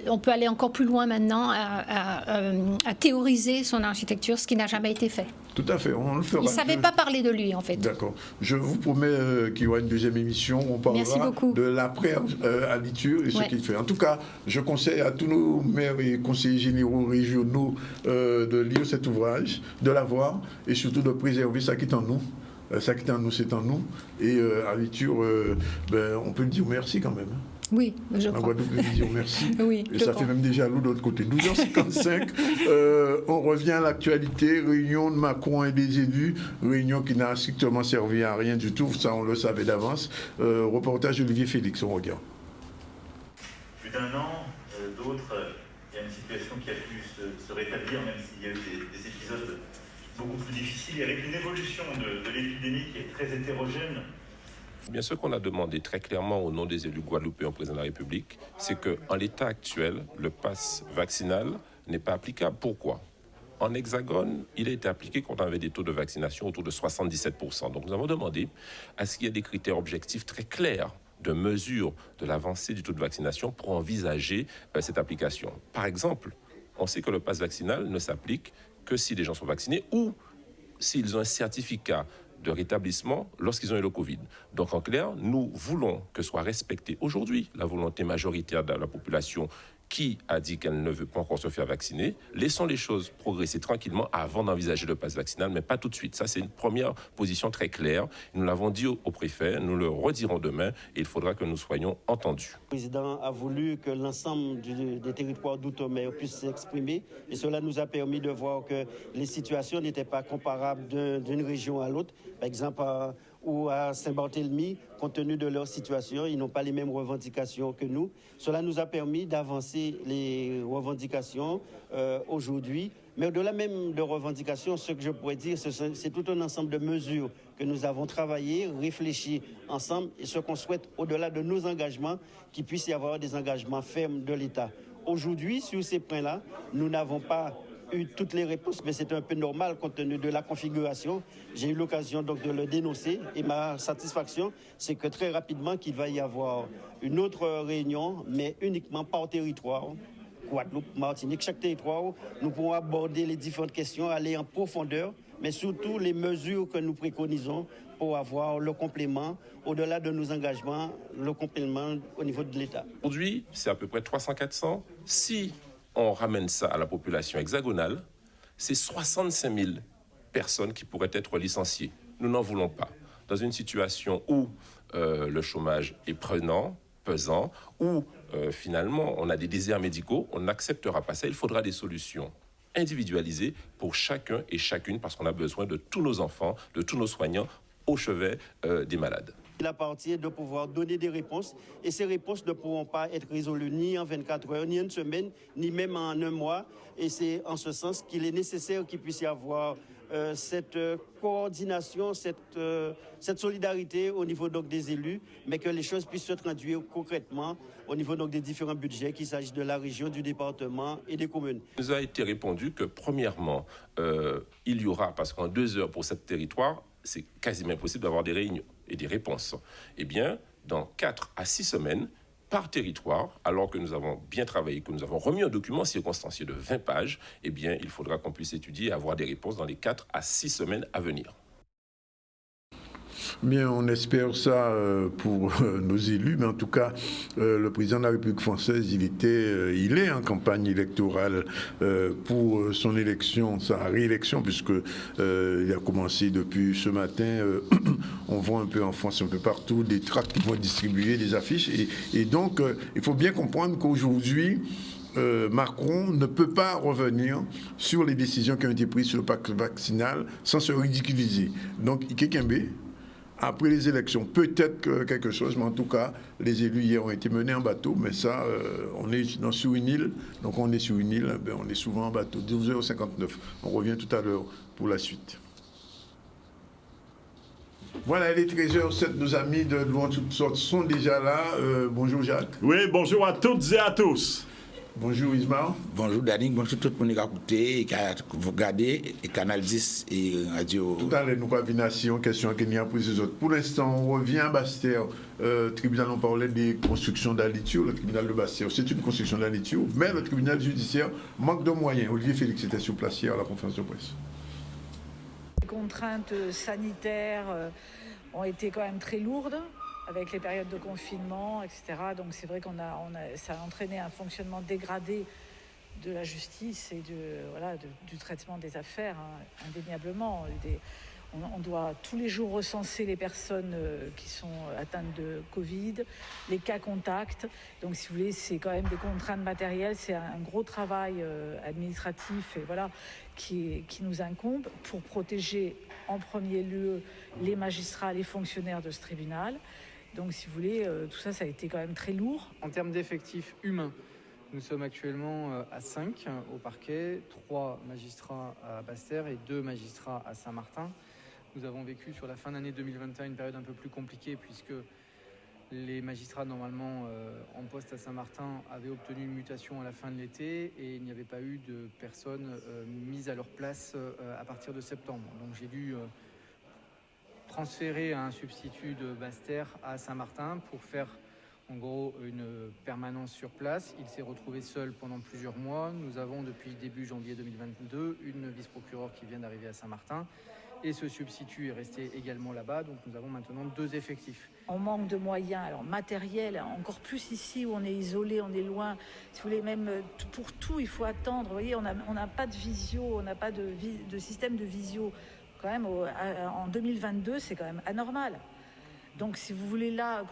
S2: on peut aller encore plus loin maintenant à théoriser son architecture, ce qui n'a jamais été fait.
S1: Tout à fait, on le fera.
S2: Il ne savait pas parler de lui, en fait.
S1: D'accord. Je vous promets qu'il y aura une deuxième émission où on parlera de l'après-Alitur et ce qu'il fait. En tout cas, je conseille à tous nos maires et conseillers généraux régionaux de lire cet ouvrage, de l'avoir et surtout de préserver ça qui est en nous. Ça qui est en nous, c'est en nous. Et Alitur, on peut le dire merci quand même.
S2: Oui, je crois.
S1: En Guadeloupe, je dire merci.
S2: Oui,
S1: et ça fait même déjà l'eau de l'autre côté. 12h55, on revient à l'actualité. Réunion de Macron et des élus. Réunion qui n'a strictement servi à rien du tout. Ça, on le savait d'avance. Reportage d'Olivier Félix, on regarde.
S3: Plus d'un an, d'autres, il y a une situation qui a pu se rétablir, même s'il y a eu des épisodes beaucoup plus difficiles, avec une évolution de l'épidémie qui est très hétérogène.
S4: Bien, ce qu'on a demandé très clairement au nom des élus guadeloupéens au président de la République, c'est qu'en l'état actuel, le pass vaccinal n'est pas applicable. Pourquoi ? En Hexagone, il a été appliqué quand on avait des taux de vaccination autour de 77%. Donc nous avons demandé à ce qu'il y ait des critères objectifs très clairs de mesure de l'avancée du taux de vaccination pour envisager cette application. Par exemple, on sait que le pass vaccinal ne s'applique que si les gens sont vaccinés ou s'ils ont un certificat de rétablissement lorsqu'ils ont eu le Covid. Donc en clair, nous voulons que soit respectée aujourd'hui la volonté majoritaire de la population qui a dit qu'elle ne veut pas encore se faire vacciner. Laissons les choses progresser tranquillement avant d'envisager le pass vaccinal, mais pas tout de suite. Ça, c'est une première position très claire. Nous l'avons dit au préfet, nous le redirons demain et il faudra que nous soyons entendus.
S5: Le président a voulu que l'ensemble des territoires d'outre-mer puissent s'exprimer et cela nous a permis de voir que les situations n'étaient pas comparables d'une région à l'autre. Par exemple, ou à Saint-Barthélemy, compte tenu de leur situation, ils n'ont pas les mêmes revendications que nous. Cela nous a permis d'avancer les revendications aujourd'hui. Mais au-delà même de revendications, ce que je pourrais dire, c'est tout un ensemble de mesures que nous avons travaillé, réfléchi ensemble, et ce qu'on souhaite, au-delà de nos engagements, qu'il puisse y avoir des engagements fermes de l'État. Aujourd'hui, sur ces points-là, nous n'avons pas eu toutes les réponses, mais c'est un peu normal compte tenu de la configuration. J'ai eu l'occasion donc de le dénoncer et ma satisfaction, c'est que très rapidement qu'il va y avoir une autre réunion, mais uniquement par territoire. Guadeloupe, Martinique, chaque territoire, nous pourrons aborder les différentes questions, aller en profondeur, mais surtout les mesures que nous préconisons pour avoir le complément, au-delà de nos engagements, le complément au niveau de l'État.
S4: Aujourd'hui, c'est à peu près 300-400. Si on ramène ça à la population hexagonale, c'est 65 000 personnes qui pourraient être licenciées. Nous n'en voulons pas. Dans une situation où le chômage est pesant, où finalement on a des déserts médicaux, on n'acceptera pas ça. Il faudra des solutions individualisées pour chacun et chacune parce qu'on a besoin de tous nos enfants, de tous nos soignants au chevet des malades.
S5: Il appartient de pouvoir donner des réponses et ces réponses ne pourront pas être résolues ni en 24 heures, ni en une semaine, ni même en un mois. Et c'est en ce sens qu'il est nécessaire qu'il puisse y avoir cette coordination, cette solidarité au niveau donc, des élus, mais que les choses puissent se traduire concrètement au niveau donc, des différents budgets, qu'il s'agisse de la région, du département et des communes.
S4: Il nous a été répondu que premièrement, il y aura, parce qu'en 2 heures pour ce territoire, c'est quasiment impossible d'avoir des réunions et des réponses. Eh bien, dans 4 à 6 semaines, par territoire, alors que nous avons bien travaillé, que nous avons remis un document circonstancié de 20 pages, eh bien, il faudra qu'on puisse étudier et avoir des réponses dans les 4 à 6 semaines à venir.
S1: Bien, on espère ça pour nos élus, mais en tout cas, le président de la République française, il est en campagne électorale pour son élection, sa réélection, puisque il a commencé depuis ce matin. On voit un peu en France, un peu partout, des tracts qui vont être distribués, des affiches, et donc il faut bien comprendre qu'aujourd'hui, Macron ne peut pas revenir sur les décisions qui ont été prises sur le pacte vaccinal sans se ridiculiser. Donc, Ikekembe, après les élections, peut-être quelque chose, mais en tout cas, les élus hier ont été menés en bateau, mais ça, on est sur une île, donc on est sur une île, on est souvent en bateau. 12h59, on revient tout à l'heure pour la suite. Voilà, les 13h07, nos amis de loin toutes sortes sont déjà là. Bonjour Jacques.
S6: Oui, bonjour à toutes et à tous.
S1: Bonjour Ismaël.
S7: Bonjour Dani, bonjour tout le monde qui a écouté, qui a regardé Canal 10 et Radio.
S1: Tout à l'heure, nous avons une question qui n'y a pour les autres. Pour l'instant, on revient à Bastère. Tribunal, on parlait des constructions d'Alitur, le tribunal de Bastère. C'est une construction d'Alitur, mais le tribunal judiciaire manque de moyens. Olivier Félix était sur place hier à la conférence de presse.
S8: Les contraintes sanitaires ont été quand même très lourdes, avec les périodes de confinement, etc. Donc c'est vrai ça a entraîné un fonctionnement dégradé de la justice et du traitement des affaires, hein, indéniablement. On doit tous les jours recenser les personnes qui sont atteintes de Covid, les cas contacts. Donc si vous voulez, c'est quand même des contraintes matérielles, c'est un gros travail administratif et qui nous incombe pour protéger en premier lieu les magistrats, les fonctionnaires de ce tribunal. Donc, si vous voulez, tout ça, ça a été quand même très lourd.
S9: En termes d'effectifs humains, nous sommes actuellement à 5 au parquet, 3 magistrats à Bastère et 2 magistrats à Saint-Martin. Nous avons vécu sur la fin d'année 2021 une période un peu plus compliquée puisque les magistrats normalement en poste à Saint-Martin avaient obtenu une mutation à la fin de l'été et il n'y avait pas eu de personnes mises à leur place à partir de septembre. Donc j'ai dû transféré un substitut de Bastère à Saint-Martin pour faire en gros une permanence sur place. Il s'est retrouvé seul pendant plusieurs mois. Nous avons depuis début janvier 2022 une vice-procureure qui vient d'arriver à Saint-Martin et ce substitut est resté également là-bas. Donc nous avons maintenant 2 effectifs.
S8: On manque de moyens, alors matériel, encore plus ici où on est isolé, on est loin. Si vous voulez, même pour tout, il faut attendre. Vous voyez, on n'a pas de visio, on n'a pas de système de visio. Quand même, en 2022, c'est quand même anormal. Donc, si vous voulez, là,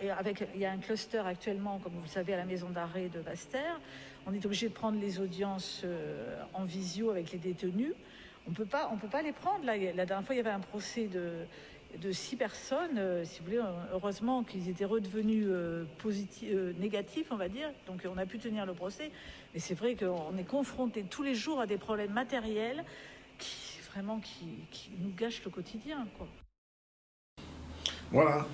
S8: il y a un cluster actuellement, comme vous le savez, à la maison d'arrêt de Basse-Terre. On est obligé de prendre les audiences en visio avec les détenus. On peut pas les prendre. Là, la dernière fois, il y avait un procès de 6 personnes. Si vous voulez, heureusement qu'ils étaient redevenus négatifs, on va dire. Donc, on a pu tenir le procès. Mais c'est vrai qu'on est confronté tous les jours à des problèmes matériels qui nous gâchent le quotidien, quoi.
S1: Voilà,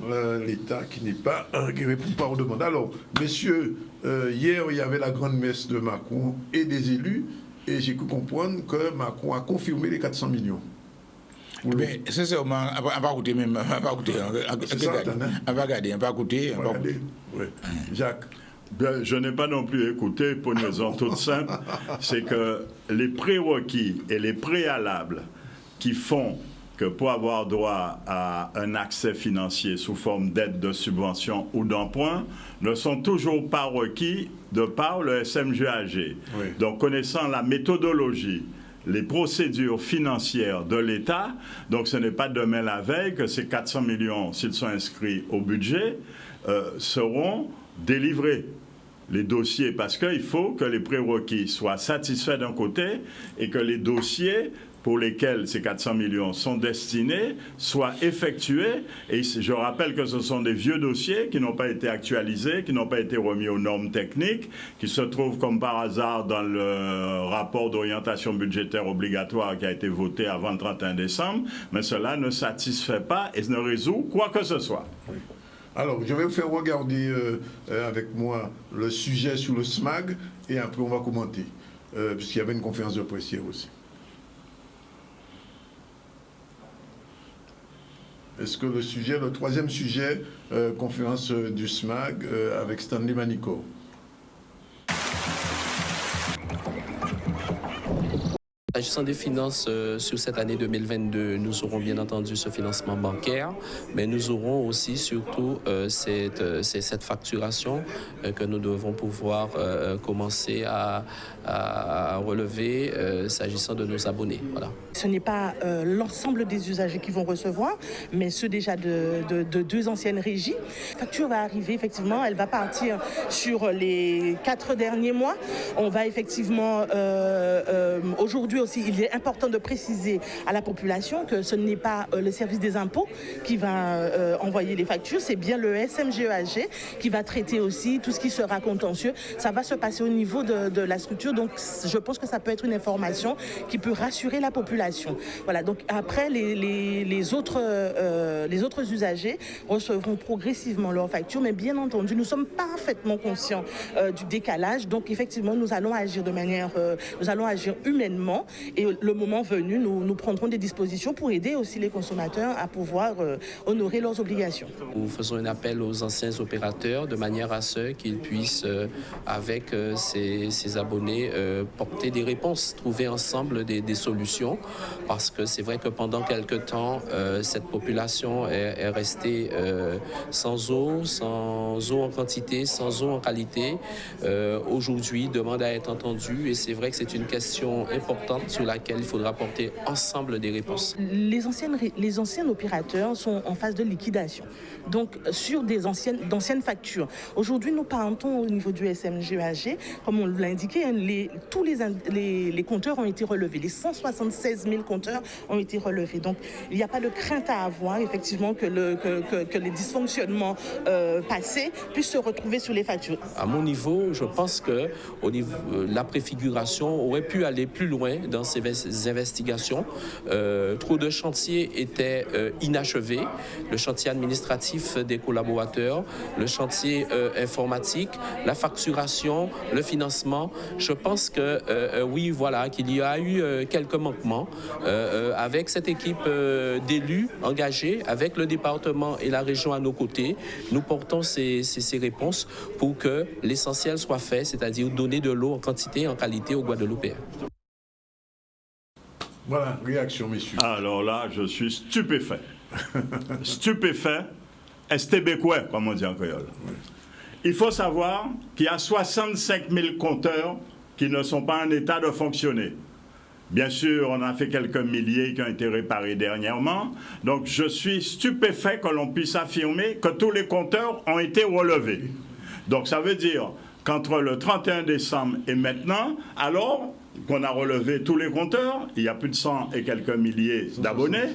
S1: l'État qui n'est pas qui répond pas aux demandes. Alors, messieurs, hier, il y avait la grande messe de Macron et des élus, et j'ai pu comprendre que Macron a confirmé les 400 millions.
S7: Mais sincèrement, on va écouter même, on va écouter. On va regarder, on va écouter.
S1: Oui. Jacques.
S6: Ben, je n'ai pas non plus écouté pour une raison toute simple, c'est que les prérequis et les préalables qui font que pour avoir droit à un accès financier sous forme d'aide, de subvention ou d'emprunt ne sont toujours pas requis de par le SMGAG. Oui. Donc, connaissant la méthodologie, les procédures financières de l'État, donc ce n'est pas demain la veille que ces 400 millions, s'ils sont inscrits au budget, seront délivrés. Les dossiers, parce qu'il faut que les prérequis soient satisfaits d'un côté et que les dossiers pour lesquels ces 400 millions sont destinés soient effectués. Et je rappelle que ce sont des vieux dossiers qui n'ont pas été actualisés, qui n'ont pas été remis aux normes techniques, qui se trouvent comme par hasard dans le rapport d'orientation budgétaire obligatoire qui a été voté avant le 31 décembre, mais cela ne satisfait pas et ne résout quoi que ce soit.
S1: Oui. Alors, je vais vous faire regarder avec moi le sujet sur le SMAG et après on va commenter, puisqu'il y avait une conférence de presse hier aussi. Est-ce que le troisième sujet, conférence du SMAG avec Stanley Manicourt.
S10: S'agissant des finances sur cette année 2022, nous aurons bien entendu ce financement bancaire, mais nous aurons aussi surtout cette facturation que nous devons pouvoir commencer à relever s'agissant de nos abonnés. Voilà.
S11: Ce n'est pas l'ensemble des usagers qui vont recevoir, mais ceux déjà de 2 anciennes régies. La facture va arriver, effectivement, elle va partir sur les 4 derniers mois. On va effectivement, aujourd'hui aussi, il est important de préciser à la population que ce n'est pas le service des impôts qui va envoyer les factures, c'est bien le SMGEAG qui va traiter aussi tout ce qui sera contentieux. Ça va se passer au niveau de la structure, donc je pense que ça peut être une information qui peut rassurer la population. Voilà, donc après, les autres usagers recevront progressivement leurs factures, mais bien entendu, nous sommes parfaitement conscients du décalage, donc effectivement, nous allons agir humainement. Et le moment venu, nous prendrons des dispositions pour aider aussi les consommateurs à pouvoir honorer leurs obligations.
S10: Nous faisons un appel aux anciens opérateurs de manière à ce qu'ils puissent, avec ces abonnés, porter des réponses, trouver ensemble des solutions. Parce que c'est vrai que pendant quelque temps, cette population est restée sans eau en quantité, sans eau en qualité. Aujourd'hui, demande à être entendue et c'est vrai que c'est une question importante sur laquelle il faudra porter ensemble des réponses.
S11: Les anciens opérateurs sont en phase de liquidation, donc sur d'anciennes factures. Aujourd'hui, nous partons au niveau du SMGEAG, comme on l'a indiqué, tous les compteurs ont été relevés. Les 176 000 compteurs ont été relevés. Donc, il n'y a pas de crainte à avoir, effectivement, que les dysfonctionnements passés puissent se retrouver sur les factures.
S10: À mon niveau, je pense que la préfiguration aurait pu aller plus loin dans ces investigations. Trop de chantiers étaient inachevés. Le chantier administratif des collaborateurs, le chantier informatique, la facturation, le financement. Je pense que oui, voilà, qu'il y a eu quelques manquements. Avec cette équipe d'élus engagés, avec le département et la région à nos côtés, nous portons ces réponses pour que l'essentiel soit fait, c'est-à-dire donner de l'eau en quantité et en qualité aux Guadeloupéens.
S1: Voilà, réaction, messieurs.
S6: Alors là, je suis stupéfait. Stupéfait, estébécois, comme on dit en créole. Oui. Il faut savoir qu'il y a 65 000 compteurs qui ne sont pas en état de fonctionner. Bien sûr, on a fait quelques milliers qui ont été réparés dernièrement. Donc, je suis stupéfait que l'on puisse affirmer que tous les compteurs ont été relevés. Donc, ça veut dire qu'entre le 31 décembre et maintenant, alors qu'on a relevé tous les compteurs, il y a plus de 100 et quelques milliers d'abonnés,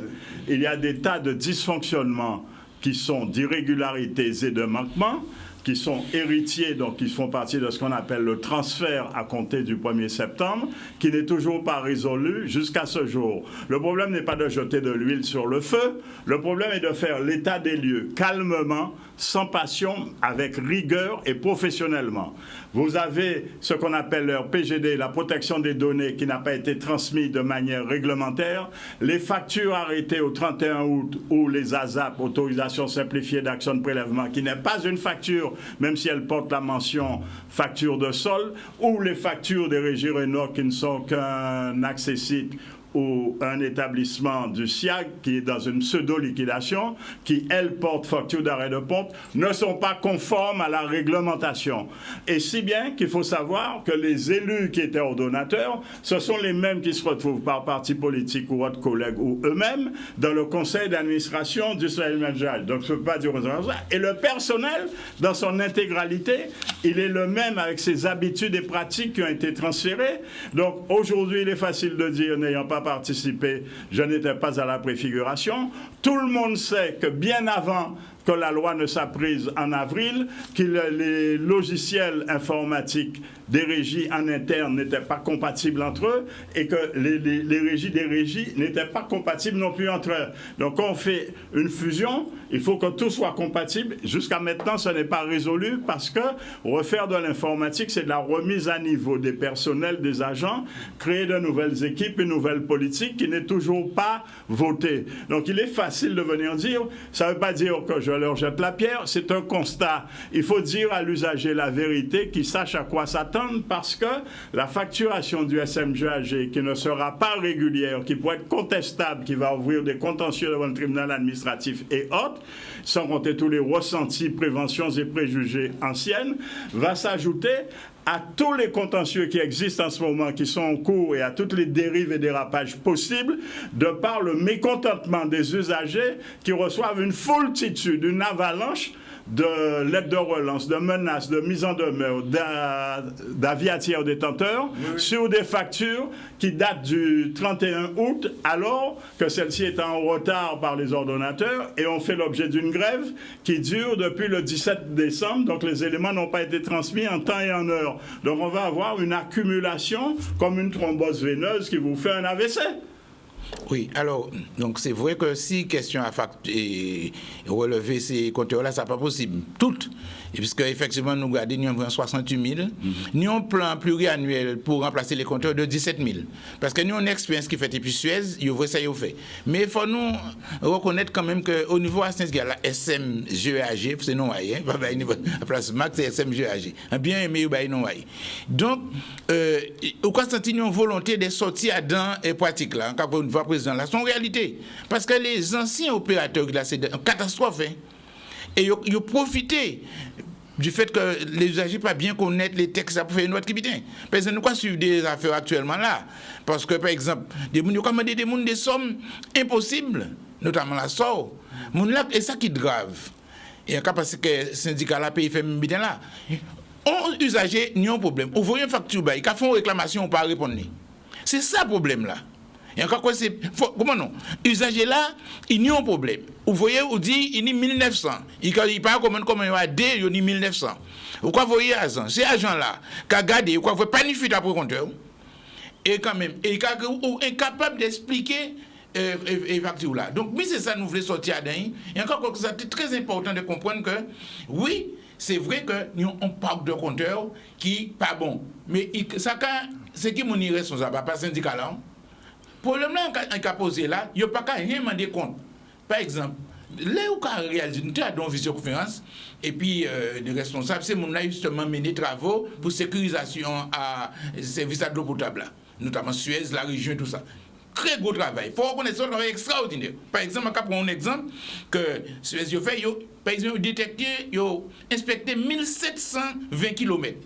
S6: il y a des tas de dysfonctionnements qui sont d'irrégularités et de manquements, qui sont héritiers, donc qui font partie de ce qu'on appelle le transfert à compter du 1er septembre, qui n'est toujours pas résolu jusqu'à ce jour. Le problème n'est pas de jeter de l'huile sur le feu, le problème est de faire l'état des lieux calmement, sans passion, avec rigueur et professionnellement. Vous avez ce qu'on appelle leur PGD, la protection des données, qui n'a pas été transmise de manière réglementaire, les factures arrêtées au 31 août ou les ASAP, autorisation simplifiée d'action de prélèvement, qui n'est pas une facture, même si elle porte la mention facture de sol, ou les factures des régies Renault qui ne sont qu'un accessible ou un établissement du SIAG qui est dans une pseudo-liquidation, qui, elle, porte facture d'arrêt de pompe, ne sont pas conformes à la réglementation. Et si bien qu'il faut savoir que les élus qui étaient ordonnateurs, ce sont les mêmes qui se retrouvent par parti politique ou autres collègues ou eux-mêmes dans le conseil d'administration du Sahel-Medjal. Donc, je ne peux pas dire ça. Et le personnel, dans son intégralité, il est le même avec ses habitudes et pratiques qui ont été transférées. Donc, aujourd'hui, il est facile de dire, n'ayant pas participé, je n'étais pas à la préfiguration. Tout le monde sait que bien avant que la loi ne s'apprise en avril, que les logiciels informatiques des régies en interne n'étaient pas compatibles entre eux et que les régies des régies n'étaient pas compatibles non plus entre eux. Donc quand on fait une fusion, il faut que tout soit compatible. Jusqu'à maintenant, ce n'est pas résolu parce que refaire de l'informatique, c'est de la remise à niveau des personnels, des agents, créer de nouvelles équipes, une nouvelle politique qui n'est toujours pas votée. Donc il est facile de venir dire, ça ne veut pas dire que je leur jette la pierre, c'est un constat. Il faut dire à l'usager la vérité, qu'il sache à quoi s'attendre, parce que la facturation du SMGAG, qui ne sera pas régulière, qui pourrait être contestable, qui va ouvrir des contentieux devant le tribunal administratif et autres, sans compter tous les ressentis, préventions et préjugés anciennes, va s'ajouter à tous les contentieux qui existent en ce moment, qui sont en cours, et à toutes les dérives et dérapages possibles, de par le mécontentement des usagers qui reçoivent une foultitude, une avalanche de lettres de relance, de menaces, de mise en demeure, d'avis à tiers détenteurs, sur des factures qui datent du 31 août, alors que celle-ci est en retard par les ordonnateurs et ont fait l'objet d'une grève qui dure depuis le 17 décembre. Donc les éléments n'ont pas été transmis en temps et en heure. Donc on va avoir une accumulation comme une thrombose veineuse qui vous fait un AVC.
S7: Oui, alors, donc c'est vrai que si question à relever ces compteurs-là, ça n'est pas possible. Toutes. Puisque effectivement, nous gardons nous 68 000. Nous avons un plan pluriannuel pour remplacer les compteurs de 17 000. Parce que nous avons une expérience qui fait depuis Suez, il faut ça, il fait. Mais il faut nous reconnaître quand même qu'au niveau à il y a la SMGAG, c'est non haï, pas la place max, c'est SMGAG. Bien aimé, non haï. Donc, au Constantin, nous avons volonté de sortir dans les pratiques là, en cas de président là, c'est en réalité. Parce que les anciens opérateurs, là, c'est une catastrophe. Hein. Et ils ont profité du fait que les usagers ne peuvent pas bien connaître les textes pour faire une autre activité. Parce que nous ne suivons des affaires actuellement là. Parce que, par exemple, des gens ont commandé des sommes impossibles, notamment la SOR. Et ça qui est grave. Et en cas parce que le syndicat là paye fait bien là. Les usagers n'ont pas de problème. Vous voyez une facture, ils font une réclamation, on ne peut pas répondre. C'est ça le problème là. Et encore quoi, c'est. Comment non? Usagers là, ils n'ont pas de problème. Vous voyez, vous dites, il y a 1900. Il parle comme il y a des, il y a 1900. Vous voyez, ces agents-là, qui ont gardé, vous ne pas ni fuite après compteur. Et quand même, ils sont incapables d'expliquer les factures là. Donc, oui, c'est ça, nous voulons sortir d'un. Et encore, c'est très important de comprendre que, oui, c'est vrai que nous avons un parc de compteurs qui n'est pas bon. Mais c'est qui mon irresponsable, pas syndicat là. Le problème là, on a posé là, il n'y a pas qu'à rien demander compte. Par exemple, là où on a réalisé une visioconférence, et puis les responsables, c'est mon justement mené des travaux pour sécurisation à service de l'eau potable, notamment Suez, la région et tout ça. très gros travail. Il faut reconnaître ce travail extraordinaire. Par exemple, on prend un exemple que Suez a fait, par exemple, détecté, inspecté 1720 km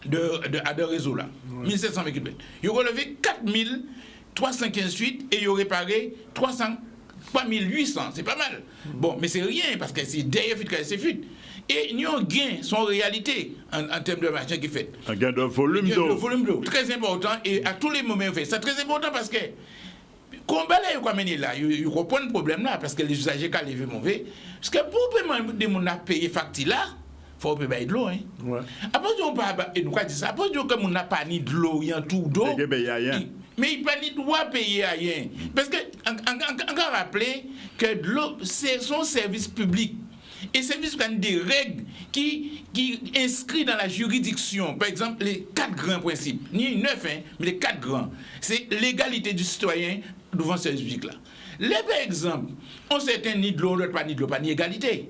S7: de réseau là. 1720 km. Ils ont relevé 4315 fuites et ils ont réparé 3800. C'est pas mal. Bon, mais c'est rien parce que c'est derrière fuite que c'est fuite. Et nous avons un gain, son réalité, en termes de machin qui fait.
S6: Un gain de volume d'eau.
S7: Volume d'eau, très important, et à tous les moments, on fait. C'est très important parce que, combat là, il y a là, il reprend le problème là, parce que les usagers, quand ils veulent mauvais, parce que pour payer des gens à payer facture là, il faut payer de l'eau. Hein. Ouais. Après, on pas, et nous, quoi dit ça, après, comme on n'a pas ni de l'eau, il y a tout d'eau. Mais il n'y a pas ni droit à payer rien. Parce que, on va rappeler que l'eau, c'est son service public. Et c'est juste des règles qui inscrites dans la juridiction. Par exemple, les 4 grands principes. Ni 9, hein, mais les 4 grands. C'est l'égalité du citoyen devant ce service public-là. Là, par exemple, on s'éteint ni de l'eau, l'autre pas ni de l'eau, pas ni égalité.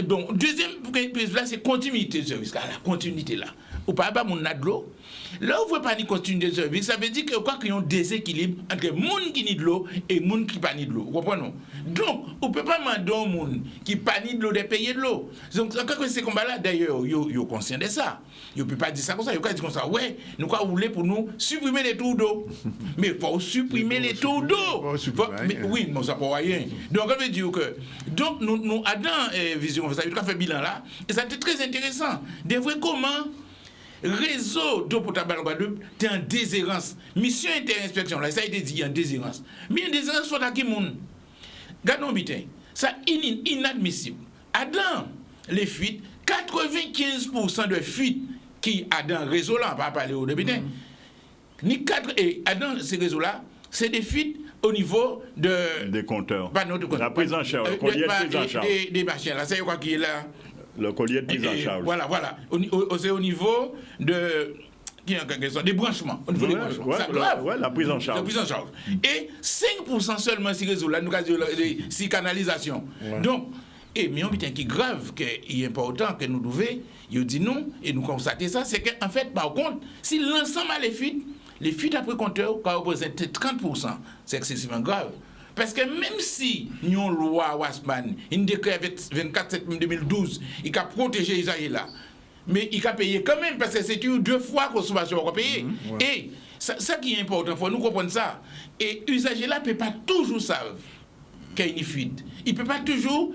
S7: Donc, deuxième principe, c'est continuité de service. La continuité là. Ou pas, on a de l'eau. Là, vous ne pouvez pas ni continuer de service. Ça veut dire qu'il y a un déséquilibre entre les gens qui n'ont de l'eau et les gens qui n'ont pas de l'eau. Vous comprenez? Donc, on ne peut pas demander aux gens qui n'ont pas de l'eau de payer de l'eau. Donc, quand ces combats-là, d'ailleurs, ils sont conscients de ça. Ils ne peuvent pas dire ça comme ça. Ils peuvent dire comme ça. Ouais, nous voulons pour nous supprimer les tours d'eau. Mais il faut supprimer les tours d'eau. Oui, mais ça ne peut rien. Donc, on veut dire que. Donc, nous avons vision, ça a fait un bilan là. Et ça a été très intéressant. De voir comment. Réseau d'eau potable en Guadeloupe, c'est en déshérence. Mission inter-inspection, là, ça a été dit en déshérence. Mais en déshérence, il faut que les gens. Gardons bien, ça inadmissible. Dans les fuites, 95% de fuites qui a dans le réseau là, on va pas parler au début. Et dans ces réseaux-là, c'est des fuites au niveau des
S6: compteurs.
S7: Pas notre compteur.
S6: La prise en charge, le collier de prise en charge.
S7: Des machines, là, c'est quoi qui est là?
S6: Le collier de prise en charge.
S7: Voilà. C'est au niveau des branchements. Au niveau des branchements.
S6: Ouais, la prise en charge.
S7: La prise en charge. Et 5% seulement si réseau là, nous avons si canalisation. Ouais. Donc, mais on dit qui est grave, qui est important, que nous devons, il dit non, et nous constatons ça, c'est qu'en fait, par contre, si l'ensemble a les fuites après compteur, quand on représente 30%, c'est excessivement grave. Parce que même si nous avons une loi Wasman, une décret 24/7/2012, il a protégé les usagers là, mais il a payé quand même, parce que c'est 2 fois consommation qu'on a payé. Et ça qui est important, il faut nous comprendre ça. Et les usagers là ne peuvent pas toujours savoir qu'il y a une fuite. Il ne peut pas toujours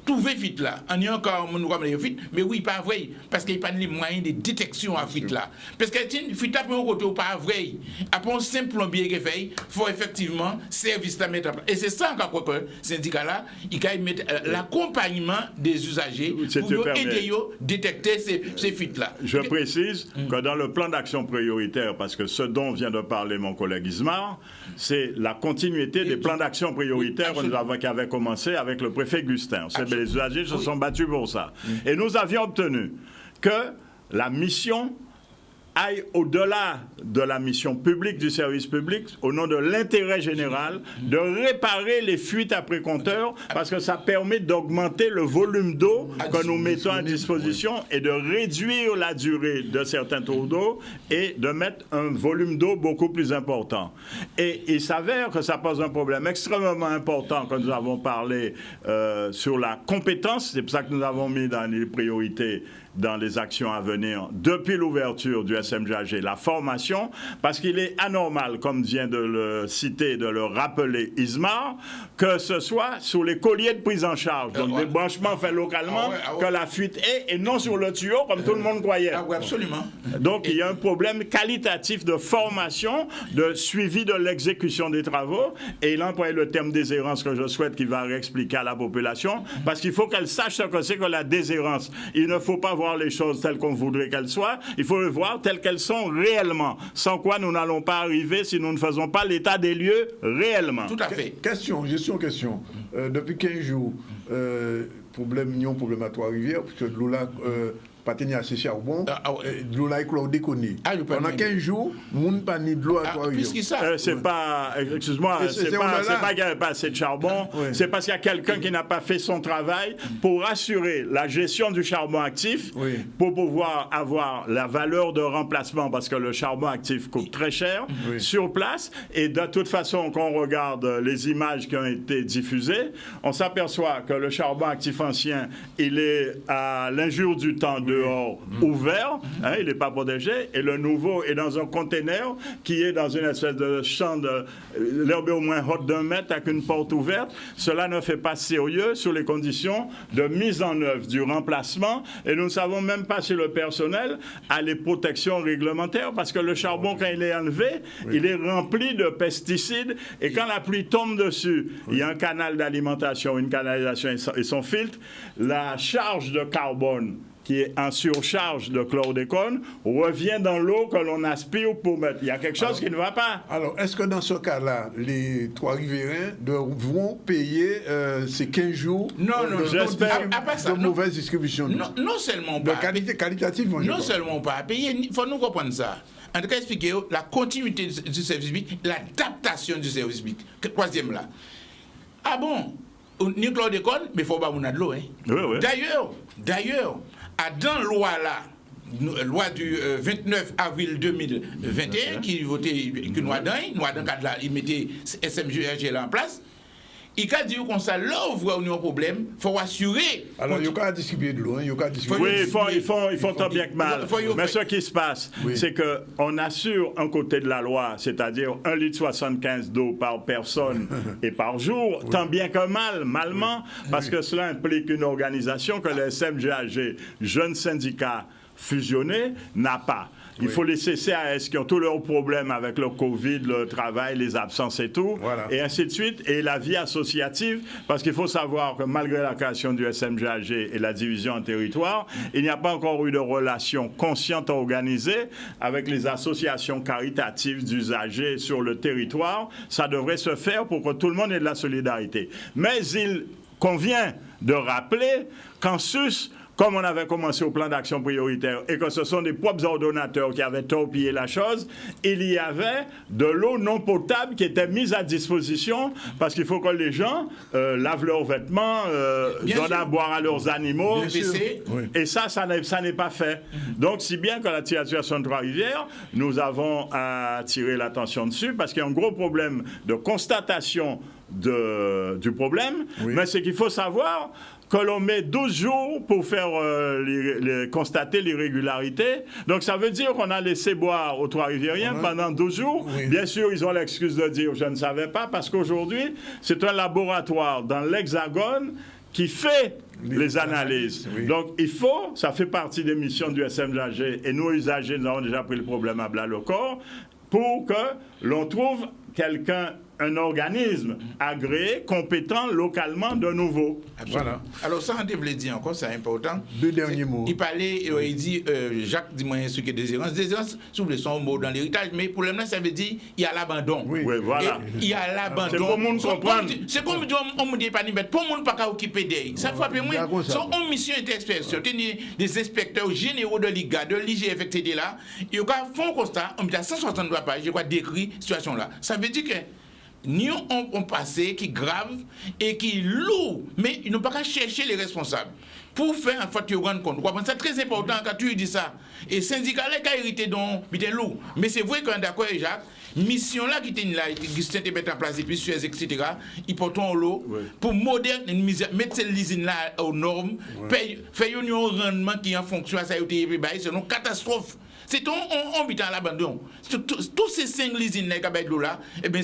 S7: trouver fuite là. On y a encore une fuite, mais oui, pas vrai. Parce qu'il n'y a pas de moyens de détection à fuite là. Parce que si une fuite après un côté ou pas vrai, après un simple plombier qui fait, il faut effectivement service à mettre en place. Et c'est ça encore que le syndicat là, il faut mettre l'accompagnement des usagers pour aider à détecter ces fuites là.
S6: Je précise que dans le plan d'action prioritaire, parce que ce dont vient de parler mon collègue Ismar, c'est la continuité des plans d'action prioritaires qui avaient commencé avec le préfet Gustin. Les usagers se sont battus pour ça. Et nous avions obtenu que la mission aille au-delà de la mission publique du service public, au nom de l'intérêt général, de réparer les fuites après compteur, parce que ça permet d'augmenter le volume d'eau que nous mettons à disposition et de réduire la durée de certains tours d'eau et de mettre un volume d'eau beaucoup plus important. Et il s'avère que ça pose un problème extrêmement important quand nous avons parlé sur la compétence. C'est pour ça que nous avons mis dans les priorités dans les actions à venir depuis l'ouverture du SMJG, la formation, parce qu'il est anormal, comme vient de le citer, de le rappeler Ismar, que ce soit sur les colliers de prise en charge, donc des branchements faits localement, que la fuite est, et non sur le tuyau, comme tout le monde croyait.
S7: Absolument.
S6: Donc il y a un problème qualitatif de formation, de suivi de l'exécution des travaux, et il a employé le terme déshérence que je souhaite qu'il va réexpliquer à la population, parce qu'il faut qu'elle sache ce que c'est que la déshérence. Il ne faut pas voir les choses telles qu'on voudrait qu'elles soient, il faut les voir telles qu'elles sont réellement, sans quoi nous n'allons pas arriver si nous ne faisons pas l'état des lieux réellement.
S7: Tout à fait.
S1: Question. Depuis 15 jours, problème à Trois-Rivières, puisque de l'eau là pas tenir assez charbon, de l'eau là est déconné. Pendant 15 jours, moun pas ni de l'eau à Trois-Rivières.
S6: C'est pas, excuse-moi, c'est pas qu'il n'y avait pas assez de charbon, c'est parce qu'il y a quelqu'un qui n'a pas fait son travail pour assurer la gestion du charbon actif, pour pouvoir avoir la valeur de remplacement, parce que le charbon actif coûte très cher sur place. Et de toute façon, quand on regarde les images qui ont été diffusées, on s'aperçoit que le charbon actif ancien, il est à l'injure du temps dehors ouvert, hein, il n'est pas protégé, et le nouveau est dans un conteneur qui est dans une espèce de champ de l'herbe au moins haute d'1 mètre avec une porte ouverte. Cela ne fait pas sérieux sur les conditions de mise en œuvre du remplacement, et nous ne savons même pas si le personnel a les protections réglementaires, parce que le charbon, quand il est enlevé, il est rempli de pesticides, et quand la pluie tombe dessus, il y a un canal d'alimentation, une canalisation et son filtre, la charge de carbone qui est en surcharge de chlordécone revient dans l'eau que l'on aspire pour mettre. Il y a quelque chose qui ne va pas.
S1: Alors, est-ce que dans ce cas-là, les Trois-Riverains devront payer ces 15 jours de mauvaise distribution?
S7: Non seulement pas
S1: qualitative,
S7: non seulement pas à payer, il faut nous comprendre ça. En tout cas, expliquer la continuité du service public, l'adaptation du service public. Troisième là. Ah bon, ni chlordécone, mais il faut pas qu'on a de l'eau. Hein.
S6: Oui.
S7: D'ailleurs, dans la loi là, loi du 29 avril 2021, qui votait une loi d'un cadre là, il mettait SMGRG là en place. Il a dit qu'on ça, là où on a un problème, il faut assurer.
S1: Alors, il y a distribuer de l'eau,
S6: Oui, il faut tant bien que mal. Mais ce qui se passe, c'est qu'on assure un côté de la loi, c'est-à-dire 1,75 litre d'eau par personne et par jour, tant bien que malement, parce que cela implique une organisation que le SMGAG, jeune syndicat fusionné, n'a pas. Il faut laisser CAS qui ont tous leurs problèmes avec le Covid, le travail, les absences et tout, et ainsi de suite, et la vie associative, parce qu'il faut savoir que malgré la création du SMGAG et la division en territoire, il n'y a pas encore eu de relation consciente organisée avec les associations caritatives d'usagers sur le territoire. Ça devrait se faire pour que tout le monde ait de la solidarité. Mais il convient de rappeler qu'en sus, comme on avait commencé au plan d'action prioritaire et que ce sont des propres ordonnateurs qui avaient torpillé la chose, il y avait de l'eau non potable qui était mise à disposition parce qu'il faut que les gens lavent leurs vêtements, donnent à boire à leurs animaux. Et ça n'est pas fait. Donc, si bien que la situation de Trois-Rivières, nous avons attiré l'attention dessus parce qu'il y a un gros problème de constatation du problème, mais c'est qu'il faut savoir que l'on met 12 jours pour faire constater l'irrégularité. Donc, ça veut dire qu'on a laissé boire aux Trois-Riviériens pendant 12 jours. Bien sûr, ils ont l'excuse de dire « je ne savais pas » parce qu'aujourd'hui, c'est un laboratoire dans l'Hexagone qui fait les analyses. Donc, il faut, ça fait partie des missions du SMGAG et nous, usagers, nous avons déjà pris le problème à bras le corps pour que l'on trouve un organisme agréé, compétent localement de nouveau.
S7: Voilà. Alors, ça, on devait dire encore, c'est important.
S1: 2 derniers mots.
S7: Il parlait, il dit, Jacques dis-moi ce que désirance. Désirance, soulever son mot dans l'héritage, mais pour le moment, ça veut dire il y a l'abandon.
S6: Oui, voilà.
S7: Il y a l'abandon.
S6: C'est pour monde comprendre.
S7: C'est comme on me dit pas, mais pour le monde pas occuper d'eux. Ça fait moins. Son mission d'inspection, des inspecteurs généraux de l'IGA, de l'IGF, etc. Ils font un constat, on me dit à 163 pages, je crois, décrit cette situation-là. Ça veut dire que nous ont passé qui grave et qui lourd, mais ils n'ont pas qu'à chercher les responsables pour faire un fait rendre compte. C'est très important quand tu dis ça. Et syndicat là qui a hérité donc c'est lourd. Mais c'est vrai qu'on est d'accord avec Jacques. Mission là qui était là, qui s'était mis en place et puis Suez, etc. Ils portent en l'eau pour moderniser, mettre cette usine là aux normes, faire un rendement qui est en fonction à ça, c'est une catastrophe. C'est on habite à l'abandon. Tous ces 5 usines là qui ont de l'eau là, et bien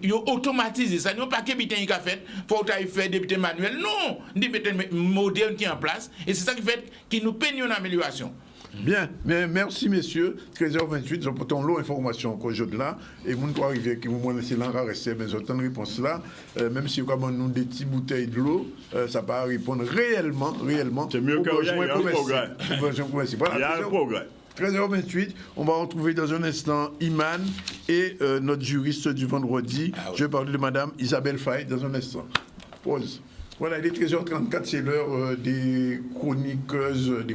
S7: ils ont automatisé ça. Ils n'ont pas qu'habiter qui a fait, il faut faire des manuels. Non, des modernes qui sont en place. Et c'est ça qui fait qu'ils nous peignent une amélioration.
S1: Bien, mais merci messieurs. 13h28, je porte l'eau information qu'aujourd'hui là. Et vous ne arriver qui vous laissez l'enra rester, mais j'entends une réponse là. Même si vous nous des petites bouteilles de l'eau, ça peut répondre réellement.
S6: C'est mieux qu'il y ait un progrès. Il y a un progrès.
S1: 13h28, on va retrouver dans un instant Iman et notre juriste du vendredi. Je vais parler de Madame Isabelle Faye dans un instant. Pause. Voilà, il est 13h34, c'est l'heure des chroniqueuses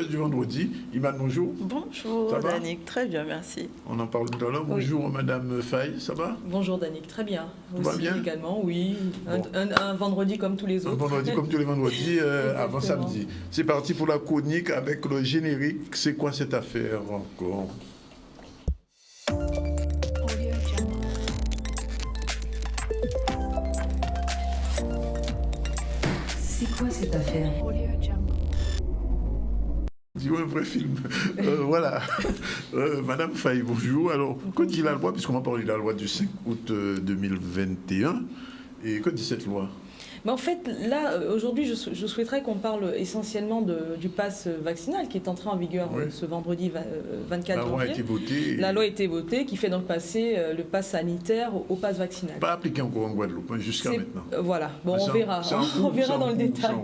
S1: du vendredi. Iman, bonjour.
S12: Bonjour,
S1: Ça va?
S12: Danick, très bien, merci.
S1: On en parle tout à l'heure. Bonjour, Madame Faye, ça va?
S12: Bonjour, Danick, très bien.
S1: Tout va
S12: Aussi,
S1: bien?
S12: également, oui.
S1: Bon.
S12: Un vendredi comme tous les autres.
S1: Un vendredi comme tous les vendredis, avant samedi. C'est parti pour la chronique avec le générique. C'est quoi cette affaire encore?
S13: C'est quoi cette affaire?
S1: Dis un vrai film. Voilà. Madame Faye, bonjour. Alors, que dit la loi, puisqu'on va parler de la loi du 5 août 2021, et que dit cette loi?
S12: Mais en fait, là, aujourd'hui, je souhaiterais qu'on parle essentiellement du pass vaccinal qui est entré en vigueur ce vendredi 24 janvier.
S1: La loi a été votée.
S12: La loi a été votée qui fait donc passer le pass sanitaire au pass vaccinal.
S1: Pas appliqué encore en Guadeloupe, jusqu'à maintenant.
S12: Voilà, bon, on verra. On verra dans le détail.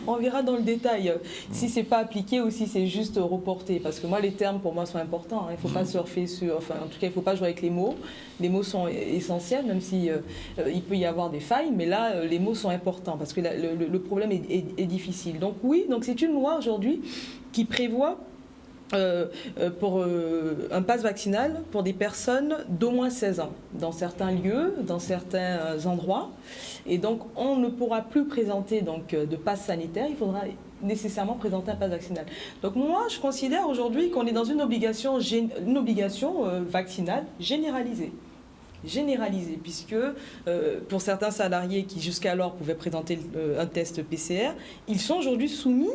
S12: On verra dans le détail si c'est pas appliqué ou si c'est juste reporté. Parce que moi, les termes, pour moi, sont importants. Il ne faut pas surfer sur... Enfin, en tout cas, il ne faut pas jouer avec les mots. Les mots sont essentiels, même si il peut y avoir des failles. Mais là, les mots sont importants parce que le problème est difficile. Donc oui, donc c'est une loi aujourd'hui qui prévoit pour un pass vaccinal pour des personnes d'au moins 16 ans, dans certains lieux, dans certains endroits. Et donc, on ne pourra plus présenter donc, de pass sanitaire, il faudra nécessairement présenter un pass vaccinal. Donc moi, je considère aujourd'hui qu'on est dans une obligation vaccinale généralisée. Puisque pour certains salariés qui jusqu'alors pouvaient présenter un test PCR, ils sont aujourd'hui soumis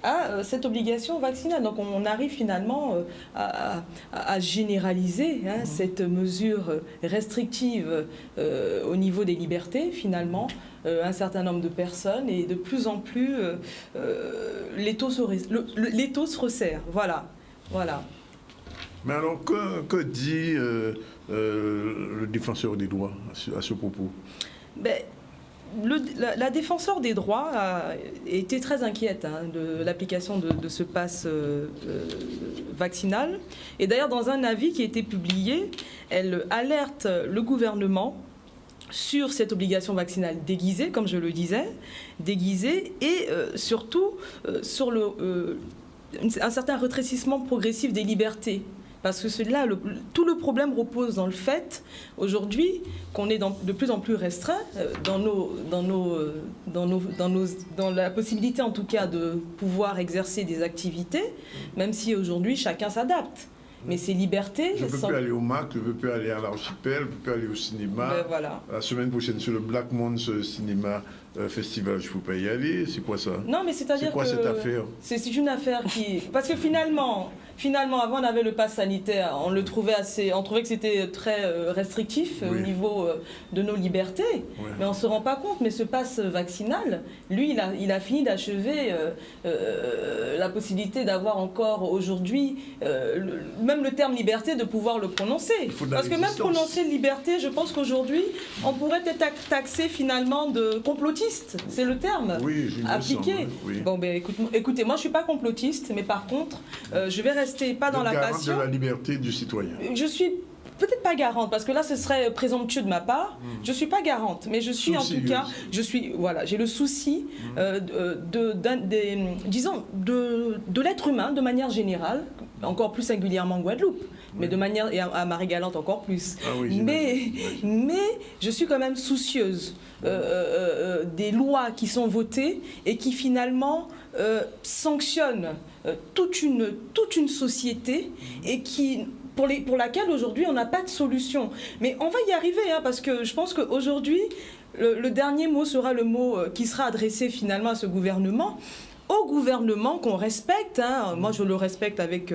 S12: à cette obligation vaccinale. Donc on arrive finalement à généraliser cette mesure restrictive au niveau des libertés, finalement, un certain nombre de personnes, et de plus en plus l'étau se resserre. Voilà.
S1: Mais alors, que dit le défenseur des droits à ce propos?
S12: La défenseur des droits a été très inquiète de l'application de ce pass vaccinal. Et d'ailleurs, dans un avis qui a été publié, elle alerte le gouvernement sur cette obligation vaccinale déguisée, comme je le disais, et surtout sur un certain rétrécissement progressif des libertés. Parce que tout le problème repose dans le fait, aujourd'hui, qu'on est de plus en plus restreint dans la possibilité, en tout cas, de pouvoir exercer des activités, même si aujourd'hui, chacun s'adapte. Mais ces libertés...
S1: Je ne peux plus aller au MAC, je ne peux plus aller à l'Archipel, je ne peux plus aller au cinéma.
S12: Voilà.
S1: La semaine prochaine, sur le Black Month Cinéma Festival, je ne peux pas y aller. C'est quoi ça?
S12: Non, mais c'est-à-dire que...
S1: C'est quoi cette affaire?
S12: C'est une affaire qui... Parce que finalement, avant, on avait le pass sanitaire. On trouvait que c'était très restrictif au niveau de nos libertés. Ouais. Mais on ne se rend pas compte. Mais ce pass vaccinal, lui, il a fini d'achever la possibilité d'avoir encore aujourd'hui, même le terme liberté, de pouvoir le prononcer. Parce que même prononcer liberté, je pense qu'aujourd'hui, on pourrait être taxé finalement de complotiste. C'est le terme appliqué. Oui. Bon, écoutez, moi, je ne suis pas complotiste, mais par contre, je vais rester pas dans la passion.
S1: De la liberté du citoyen.
S12: Je suis peut-être pas garante, parce que là, ce serait présomptueux de ma part. Je ne suis pas garante, mais je suis en tout cas, j'ai le souci de l'être humain de manière générale, encore plus singulièrement en Guadeloupe, mais de manière, et à Marie-Galante encore plus.
S1: Ah oui,
S12: mais je suis quand même soucieuse des lois qui sont votées et qui finalement sanctionnent toute une société et qui... Pour laquelle aujourd'hui on n'a pas de solution. Mais on va y arriver, parce que je pense qu'aujourd'hui, le dernier mot sera le mot qui sera adressé finalement à ce gouvernement. Au gouvernement qu'on respecte, moi je le respecte avec...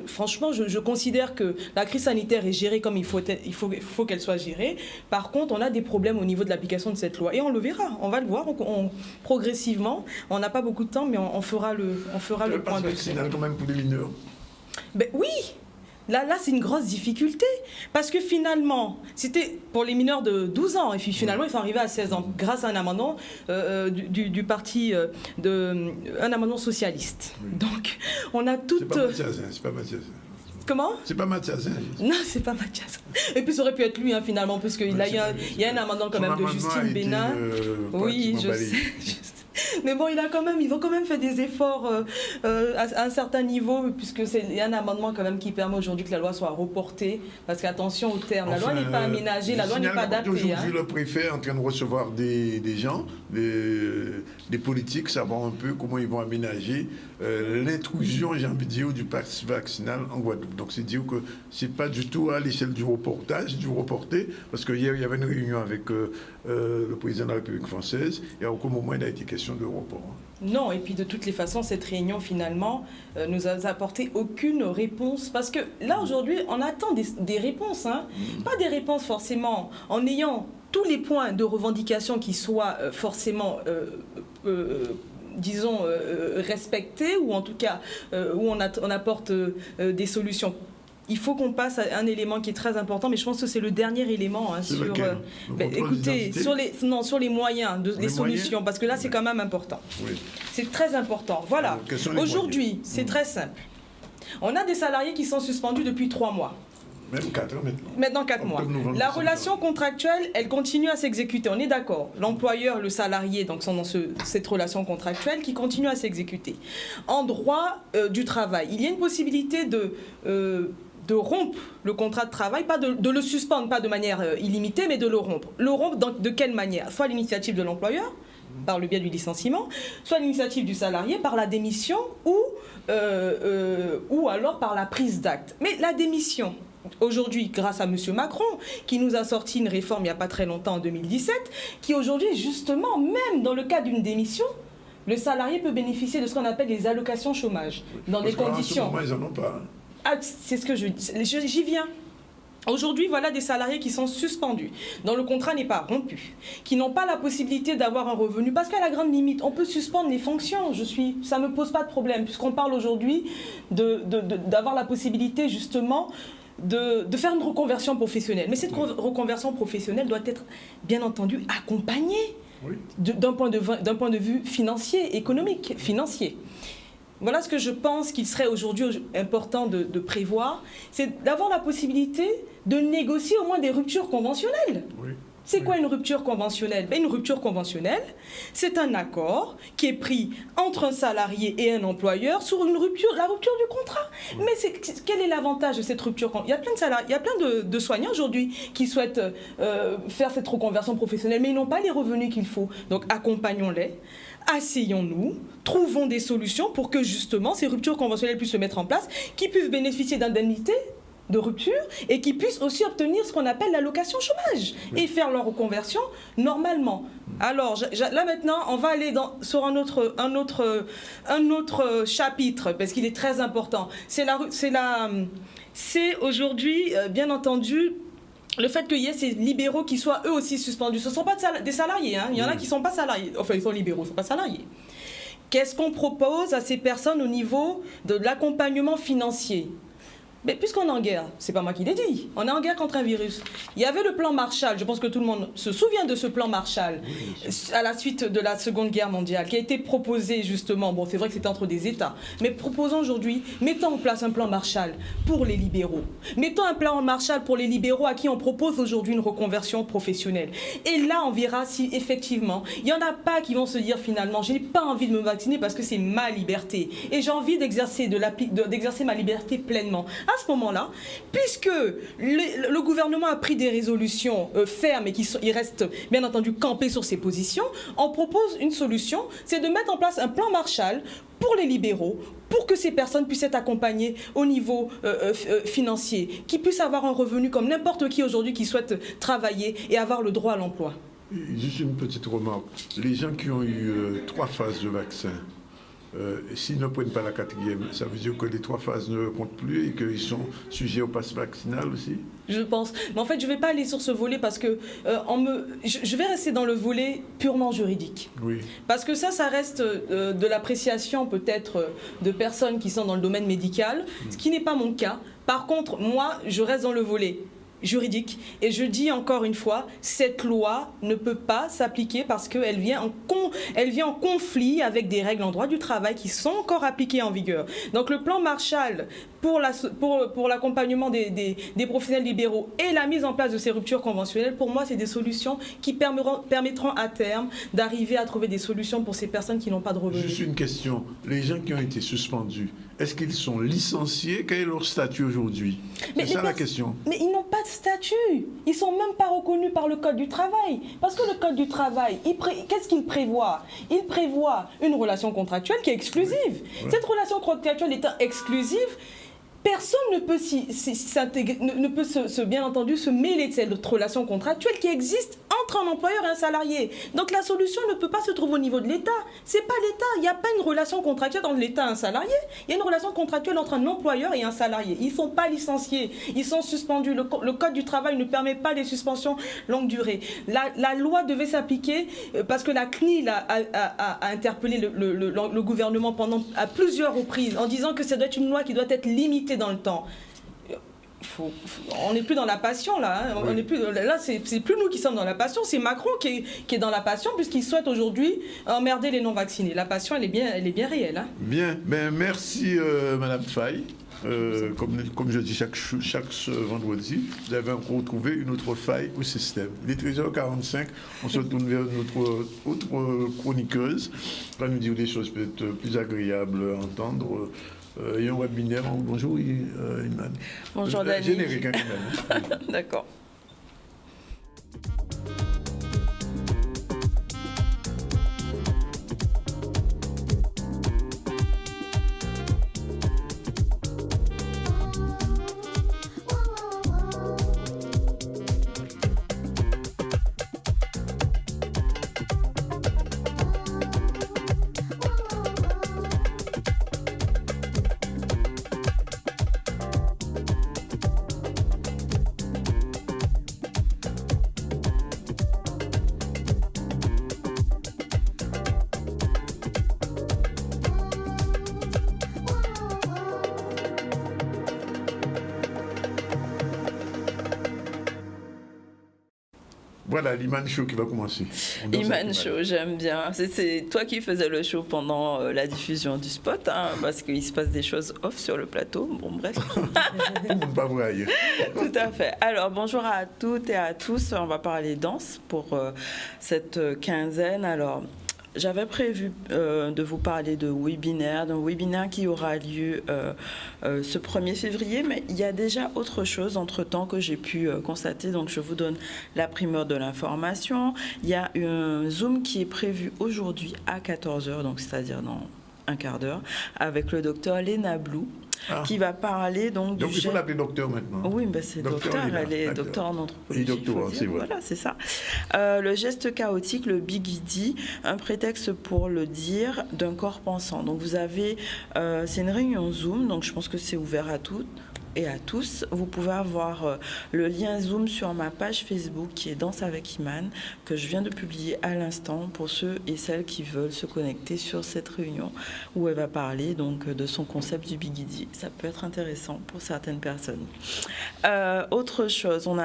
S12: franchement, je considère que la crise sanitaire est gérée comme il faut qu'elle soit gérée. Par contre, on a des problèmes au niveau de l'application de cette loi. Et on le verra, on va le voir progressivement. On n'a pas beaucoup de temps, mais on fera le point de vue.
S1: Quand même pour les mineurs.
S12: Oui. Là, c'est une grosse difficulté, parce que finalement, c'était pour les mineurs de 12 ans, et puis finalement, ils sont arrivés à 16 ans, grâce à un amendement du parti, un amendement socialiste. Oui. Donc, on a toute...
S1: C'est pas Mathias.
S12: Comment?
S1: C'est pas Mathias. Hein.
S12: Non, c'est pas Mathias. Et puis ça aurait pu être lui, hein, finalement, parce qu'il y a un amendement quand même de Justine Bénin. Oui, je sais. Mais bon, il va quand même faire des efforts à un certain niveau, puisque il y a un amendement quand même qui permet aujourd'hui que la loi soit reportée, parce qu'attention au terme, la loi n'est pas aménagée, la loi n'est pas adaptée.
S1: Aujourd'hui, le préfet est en train de recevoir des gens, des politiques, savoir un peu comment ils vont aménager l'intrusion, j'ai envie de dire, du pass vaccinal en Guadeloupe. Donc c'est dire que c'est pas du tout à l'échelle du reporté, parce qu'hier il y avait une réunion avec le président de la République française, et à aucun moment il a été question de report.
S12: Non, et puis de toutes les façons, cette réunion finalement nous a apporté aucune réponse, parce que là aujourd'hui on attend des réponses, hein. Pas des réponses forcément en ayant tous les points de revendication qui soient forcément disons, respectés, ou en tout cas où on apporte des solutions. Il faut qu'on passe à un élément qui est très important, mais je pense que c'est le dernier élément, hein, sur, écoutez, sur les moyens, les solutions, parce que là c'est quand même important. Oui. C'est très important. Voilà. Aujourd'hui, c'est très simple. On a des salariés qui sont suspendus depuis 3 mois.
S1: Même 4 maintenant.
S12: Maintenant 4 mois. La relation contractuelle, elle continue à s'exécuter, on est d'accord. L'employeur, le salarié, donc sont dans cette relation contractuelle qui continue à s'exécuter. En droit du travail, il y a une possibilité de rompre le contrat de travail, pas de le suspendre, pas de manière illimitée, mais de le rompre. Le rompre de quelle manière? Soit à l'initiative de l'employeur, par le biais du licenciement, soit à l'initiative du salarié, par la démission, ou alors par la prise d'acte. Mais la démission, aujourd'hui, grâce à M. Macron, qui nous a sorti une réforme il n'y a pas très longtemps, en 2017, qui aujourd'hui, justement, même dans le cas d'une démission, le salarié peut bénéficier de ce qu'on appelle les allocations chômage, dans des conditions...
S1: Ils n'en ont pas.
S12: Ah, c'est ce que j'y viens. Aujourd'hui, voilà des salariés qui sont suspendus, dont le contrat n'est pas rompu, qui n'ont pas la possibilité d'avoir un revenu, parce qu'à la grande limite, on peut suspendre les fonctions, ça ne me pose pas de problème, puisqu'on parle aujourd'hui d'avoir la possibilité, justement, de faire une reconversion professionnelle. Mais cette reconversion professionnelle doit être, bien entendu, accompagnée d'un point de vue financier, économique, financier. Voilà ce que je pense qu'il serait aujourd'hui important de prévoir, c'est d'avoir la possibilité de négocier au moins des ruptures conventionnelles. Oui. C'est quoi une rupture conventionnelle? Une rupture conventionnelle, c'est un accord qui est pris entre un salarié et un employeur sur la rupture du contrat. Oui. Mais quel est l'avantage de cette rupture? Il y a plein de soignants aujourd'hui qui souhaitent faire cette reconversion professionnelle, mais ils n'ont pas les revenus qu'il faut. Donc accompagnons-les. Asseyons-nous, trouvons des solutions pour que justement ces ruptures conventionnelles puissent se mettre en place, qu'ils puissent bénéficier d'indemnités de rupture et qu'ils puissent aussi obtenir ce qu'on appelle l'allocation chômage et faire leur reconversion normalement. Alors là maintenant, on va aller sur un autre chapitre parce qu'il est très important. C'est aujourd'hui, bien entendu, le fait qu'il y ait ces libéraux qui soient eux aussi suspendus. Ce ne sont pas des salariés, hein. Il y en a qui ne sont pas salariés. Enfin, ils sont libéraux, ils ne sont pas salariés. Qu'est-ce qu'on propose à ces personnes au niveau de l'accompagnement financier? Mais puisqu'on est en guerre, c'est pas moi qui l'ai dit, on est en guerre contre un virus. Il y avait le plan Marshall, je pense que tout le monde se souvient de ce plan Marshall, à la suite de la Seconde Guerre mondiale, qui a été proposé justement, bon c'est vrai que c'était entre des États, mais proposons aujourd'hui, mettons en place un plan Marshall pour les libéraux. Mettons un plan Marshall pour les libéraux à qui on propose aujourd'hui une reconversion professionnelle. Et là on verra si effectivement, il n'y en a pas qui vont se dire finalement, j'ai pas envie de me vacciner parce que c'est ma liberté. Et j'ai envie d'exercer ma liberté pleinement. À ce moment-là, puisque le gouvernement a pris des résolutions fermes et il reste bien entendu campé sur ses positions, on propose une solution, c'est de mettre en place un plan Marshall pour les libéraux, pour que ces personnes puissent être accompagnées au niveau financier, qu'ils puissent avoir un revenu comme n'importe qui aujourd'hui qui souhaite travailler et avoir le droit à l'emploi.
S1: Juste une petite remarque. Les gens qui ont eu 3 phases de vaccin, s'ils ne prennent pas la 4e, ça veut dire que les 3 phases ne comptent plus et qu'ils sont sujets au pass vaccinal aussi?
S12: Je pense. Mais en fait, je ne vais pas aller sur ce volet parce que je vais rester dans le volet purement juridique. Oui. Parce que ça reste de l'appréciation peut-être de personnes qui sont dans le domaine médical, ce qui n'est pas mon cas. Par contre, moi, je reste dans le volet juridique. Et je dis encore une fois, cette loi ne peut pas s'appliquer parce qu'elle vient en conflit avec des règles en droit du travail qui sont encore appliquées en vigueur. Donc le plan Marshall pour l'accompagnement des professionnels libéraux et la mise en place de ces ruptures conventionnelles, pour moi, c'est des solutions qui permettront à terme d'arriver à trouver des solutions pour ces personnes qui n'ont pas de revenus.
S1: Juste une question. Les gens qui ont été suspendus, est-ce qu'ils sont licenciés? Quel est leur statut aujourd'hui? C'est ça la question.
S12: Mais ils n'ont pas de statut. Ils ne sont même pas reconnus par le Code du travail. Parce que le Code du travail, qu'est-ce qu'il prévoit? Il prévoit une relation contractuelle qui est exclusive. Oui. Cette relation contractuelle étant exclusive, personne ne peut bien entendu se mêler de cette relation contractuelle qui existe entre un employeur et un salarié. Donc la solution ne peut pas se trouver au niveau de l'État. C'est pas l'État. Il n'y a pas une relation contractuelle entre l'État et un salarié. Il y a une relation contractuelle entre un employeur et un salarié. Ils ne sont pas licenciés. Ils sont suspendus. Le Code du travail ne permet pas les suspensions longue durée. La loi devait s'appliquer parce que la CNIL a interpellé le gouvernement à plusieurs reprises en disant que ça doit être une loi qui doit être limitée dans le temps. On n'est plus dans la passion là. Hein. Oui. On n'est plus là. C'est plus nous qui sommes dans la passion. C'est Macron qui est dans la passion puisqu'il souhaite aujourd'hui emmerder les non vaccinés. La passion, elle est bien réelle. Hein.
S1: Bien. Ben merci Madame Faye. Comme je dis chaque vendredi, vous avez retrouvé une autre faille au système. Il est 13h45, on se tourne vers notre autre chroniqueuse. Elle va nous dire des choses peut-être plus agréables à entendre. Il y a un webinaire. Bonjour, Iman.
S14: Bonjour, Dani.
S1: Générique, hein,
S14: D'accord.
S1: Voilà, l'Iman Show qui va commencer.
S14: Iman Show, j'aime bien. C'est toi qui faisais le show pendant la diffusion du spot, hein, parce qu'il se passe des choses off sur le plateau. Bon, bref.
S1: Pas vrai.
S14: Tout à fait. Alors, bonjour à toutes et à tous. On va parler danse pour cette quinzaine. Alors, j'avais prévu de vous parler d'un webinaire qui aura lieu ce 1er février, mais il y a déjà autre chose entre-temps que j'ai pu constater, donc je vous donne la primeur de l'information. Il y a un Zoom qui est prévu aujourd'hui à 14h, donc c'est-à-dire dans un quart d'heure, avec le docteur Léna Blou. Qui va parler donc
S1: il faut l'appeler docteur maintenant.
S14: Oui, ben c'est docteur, elle est docteur en anthropologie.
S1: Docteur, c'est vrai.
S14: Voilà, c'est ça. Le geste chaotique, le Bigidi, un prétexte pour le dire d'un corps pensant. Donc vous avez, c'est une réunion Zoom, donc je pense que c'est ouvert à toutes et à tous. Vous pouvez avoir le lien Zoom sur ma page Facebook qui est Danse avec Iman, que je viens de publier à l'instant pour ceux et celles qui veulent se connecter sur cette réunion où elle va parler donc de son concept du Bigidi. Ça peut être intéressant pour certaines personnes. Autre chose, j'en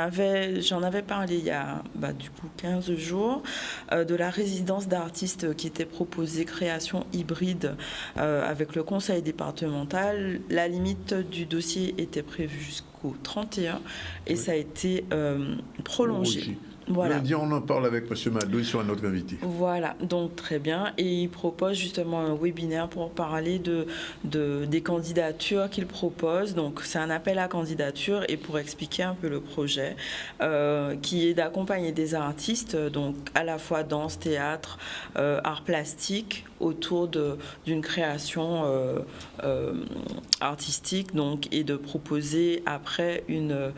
S14: avais parlé il y a du coup 15 jours de la résidence d'artistes qui était proposée, création hybride avec le conseil départemental. La limite du dossier était prévu jusqu'au 31 et ça a été prolongé.
S1: Voilà. Lundi, on en parle avec M. Madou, sur un autre invité.
S14: Voilà, donc très bien. Et il propose justement un webinaire pour parler des candidatures qu'il propose. Donc c'est un appel à candidature et pour expliquer un peu le projet qui est d'accompagner des artistes, donc à la fois danse, théâtre, art plastique, autour d'une création artistique donc, et de proposer après une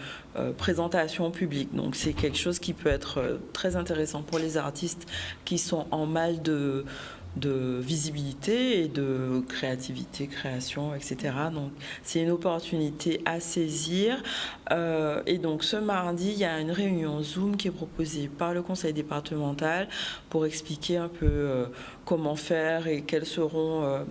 S14: présentation publique. Donc c'est quelque chose qui peut être très intéressant pour les artistes qui sont en mal de visibilité et de créativité, création, etc. Donc c'est une opportunité à saisir. Et donc ce mardi, il y a une réunion Zoom qui est proposée par le conseil départemental pour expliquer un peu comment faire et quelles seront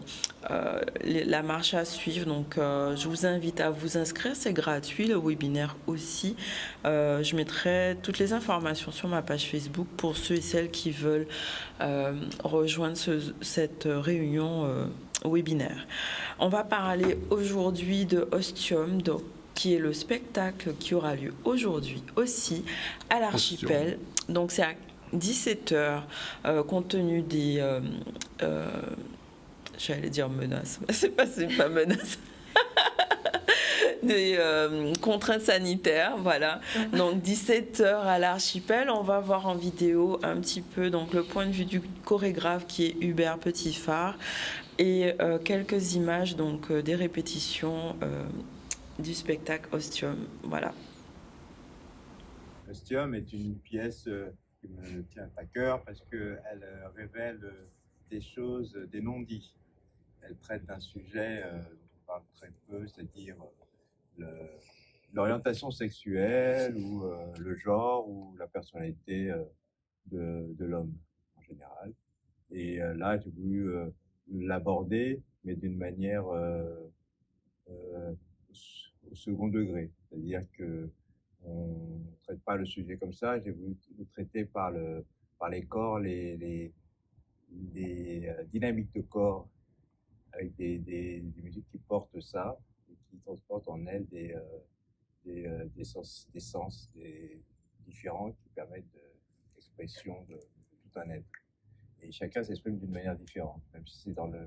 S14: la marche à suivre. Donc je vous invite à vous inscrire, c'est gratuit, le webinaire aussi. Je mettrai toutes les informations sur ma page Facebook pour ceux et celles qui veulent rejoindre cette réunion webinaire. On va parler aujourd'hui de Ostium, qui est le spectacle qui aura lieu aujourd'hui aussi à l'Archipel. Donc c'est à 17h, compte tenu des... j'allais dire menaces, c'est pas menaces. Des contraintes sanitaires, voilà. Donc 17h à l'Archipel, on va voir en vidéo un petit peu donc le point de vue du chorégraphe qui est Hubert Petitphard et quelques images donc des répétitions du spectacle Ostium, voilà.
S15: Ostium est une pièce qui me tient à cœur parce qu'elle révèle des choses, des non-dits. Elle traite d'un sujet dont on parle très peu, c'est-à-dire l'orientation sexuelle ou le genre ou la personnalité de l'homme en général. Et là, j'ai voulu l'aborder, mais d'une manière au second degré. C'est-à-dire que on ne traite pas le sujet comme ça. J'ai voulu le traiter par les corps, les dynamiques de corps, avec des musiques qui portent ça, et qui transportent en elles des sens différents qui permettent l'expression de tout un être. Et chacun s'exprime d'une manière différente, même si c'est dans le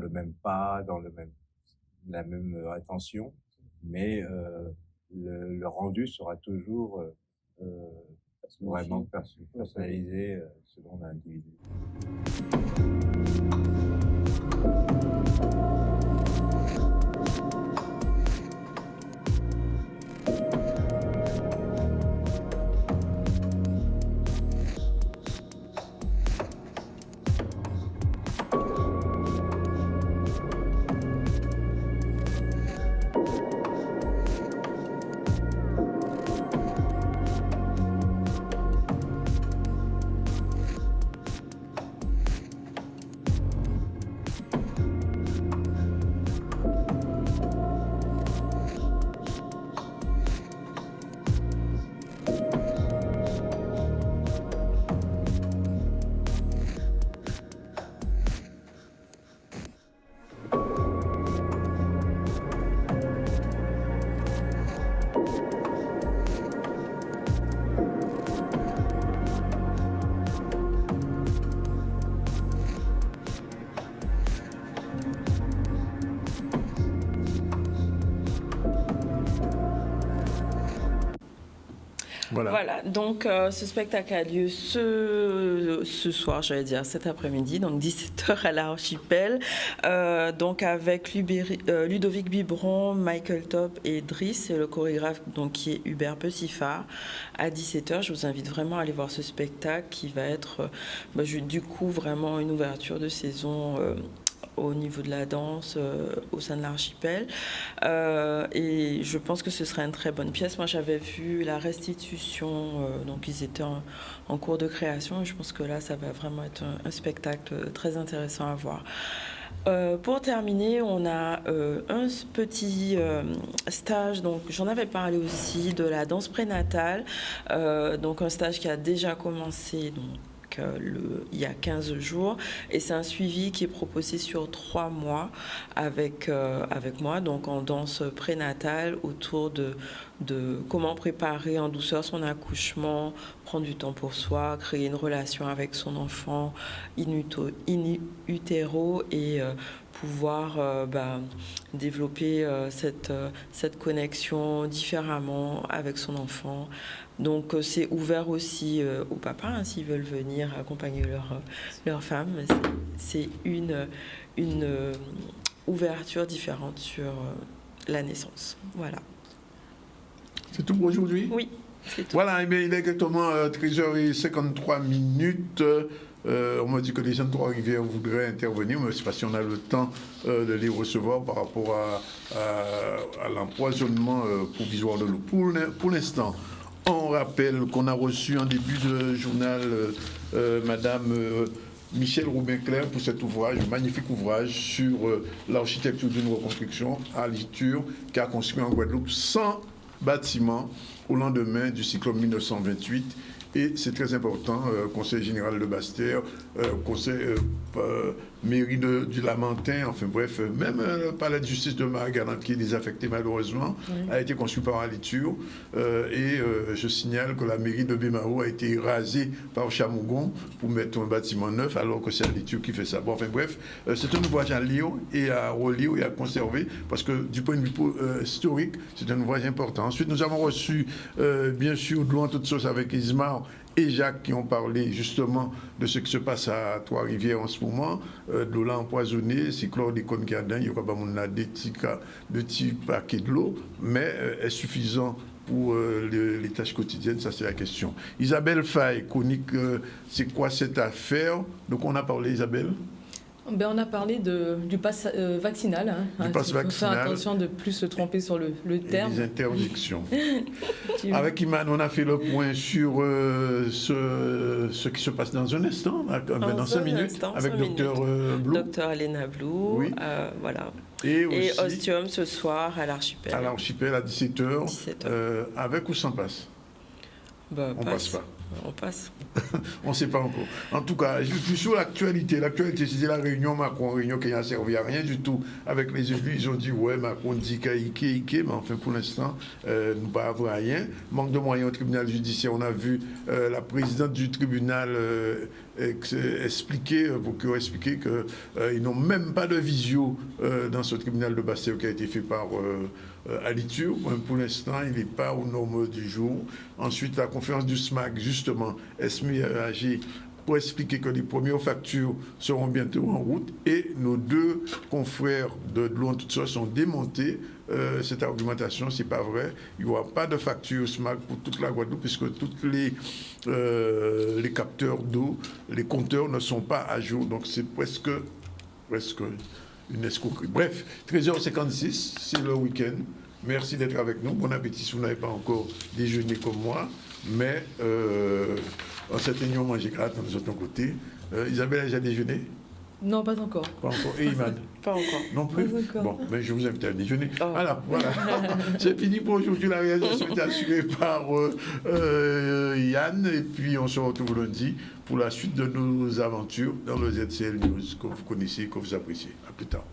S15: même pas, la même attention, mais le rendu sera toujours vraiment personnalisé selon l'individu.
S14: Voilà, donc ce spectacle a lieu ce soir, j'allais dire cet après-midi, donc 17h à l'Archipel, donc avec Ludovic Biberon, Michael Top et Driss, et le chorégraphe donc, qui est Hubert Petitphard. À 17h, je vous invite vraiment à aller voir ce spectacle qui va être du coup vraiment une ouverture de saison au niveau de la danse au sein de l'Archipel. Et je pense que ce serait une très bonne pièce. Moi, j'avais vu la restitution, donc ils étaient en cours de création. Et je pense que là, ça va vraiment être un spectacle très intéressant à voir. Pour terminer, on a un petit stage, donc j'en avais parlé aussi, de la danse prénatale, donc un stage qui a déjà commencé il y a 15 jours, et c'est un suivi qui est proposé sur 3 mois avec moi, donc en danse prénatale autour de comment préparer en douceur son accouchement, prendre du temps pour soi, créer une relation avec son enfant in utero et pouvoir développer cette connexion différemment avec son enfant. Donc c'est ouvert aussi aux papas s'ils veulent venir accompagner leur femme. C'est une ouverture différente sur la naissance. Voilà.
S1: C'est tout pour aujourd'hui?
S14: Oui, c'est tout.
S1: Voilà, il est exactement 13h53. On m'a dit que les gens de Trois-Rivières voudraient intervenir, mais je ne sais pas si on a le temps de les recevoir par rapport à l'empoisonnement provisoire de l'eau. Pour l'instant, on rappelle qu'on a reçu en début de journal Madame Michel Robin-Clair pour cet ouvrage, magnifique ouvrage sur l'architecture d'une reconstruction à Alitur, qui a construit en Guadeloupe 100 bâtiments au lendemain du cyclone 1928. Et c'est très important, Conseil général de Basse-Terre, mairie du Lamentin, enfin bref, même le palais de justice de Margalante, qui est désaffecté malheureusement, a été construit par Alitur. Et je signale que la mairie de Bémao a été rasée par Chamougon pour mettre un bâtiment neuf, alors que c'est Alitur qui fait ça. Bon, enfin bref, c'est un ouvrage à lire et à relire et à conserver, parce que du point de vue historique, c'est un ouvrage important. Ensuite, nous avons reçu, bien sûr, de l'eau en toute sauce avec Ismar et Jacques qui ont parlé justement de ce qui se passe à Trois-Rivières en ce moment, de l'eau empoisonnée, c'est chlordécone qui a dingue, il y aura des petits paquets de l'eau, mais est suffisant pour les tâches quotidiennes, ça c'est la question. Isabelle Faye, chronique, c'est quoi cette affaire? Donc on a parlé, Isabelle?
S12: Ben, on a parlé du pass vaccinal.
S1: Du pass vaccinal.
S12: Il faut faire attention de ne plus se tromper sur le terme.
S1: Les interdictions. Avec Iman, on a fait le point sur ce qui se passe dans un instant, dans 5 minutes, avec Dr Blou.
S14: Dr Elena Blou,
S1: oui.
S14: Voilà.
S1: Et
S14: Ostium ce soir à l'Archipel.
S1: À l'Archipel à 17h. Avec ou sans passe? On passe pas.
S14: On passe.
S1: On ne sait pas encore. En tout cas, je suis sur l'actualité. L'actualité, c'était la réunion Macron, réunion qui n'a servi à rien du tout. Avec les élus, ils ont dit, ouais, Macron dit qu'il mais enfin, pour l'instant, nous pas avoir rien. Manque de moyens au tribunal judiciaire. On a vu la présidente du tribunal expliquer qu'ils n'ont même pas de visio dans ce tribunal de Basse-Terre qui a été fait par Alitur. Pour l'instant, il n'est pas aux normes du jour. Ensuite, la conférence du SMAC, justement, SMIAG, pour expliquer que les premières factures seront bientôt en route. Et nos deux confrères de l'eau en toute sorte sont démontés. Cette argumentation, c'est pas vrai. Il n'y aura pas de facture SMAC pour toute la Guadeloupe, puisque tous les capteurs d'eau, les compteurs ne sont pas à jour. Donc c'est presque une escroquerie. Bref, 13h56, c'est le week-end. Merci d'être avec nous. Bon appétit si vous n'avez pas encore déjeuné comme moi. Mais en cet on mange gratte de notre côté. Isabelle a déjà déjeuné?
S12: Non, pas encore.
S1: Pas encore. Et Iman?
S14: Pas encore.
S1: Non plus?
S12: Pas encore.
S1: Bon, mais je vous invite à déjeuner. Voilà. C'est fini pour aujourd'hui. La réalisation est assurée par Yann. Et puis on se retrouve lundi pour la suite de nos aventures dans le ZCL News que vous connaissez, que vous appréciez. À plus tard.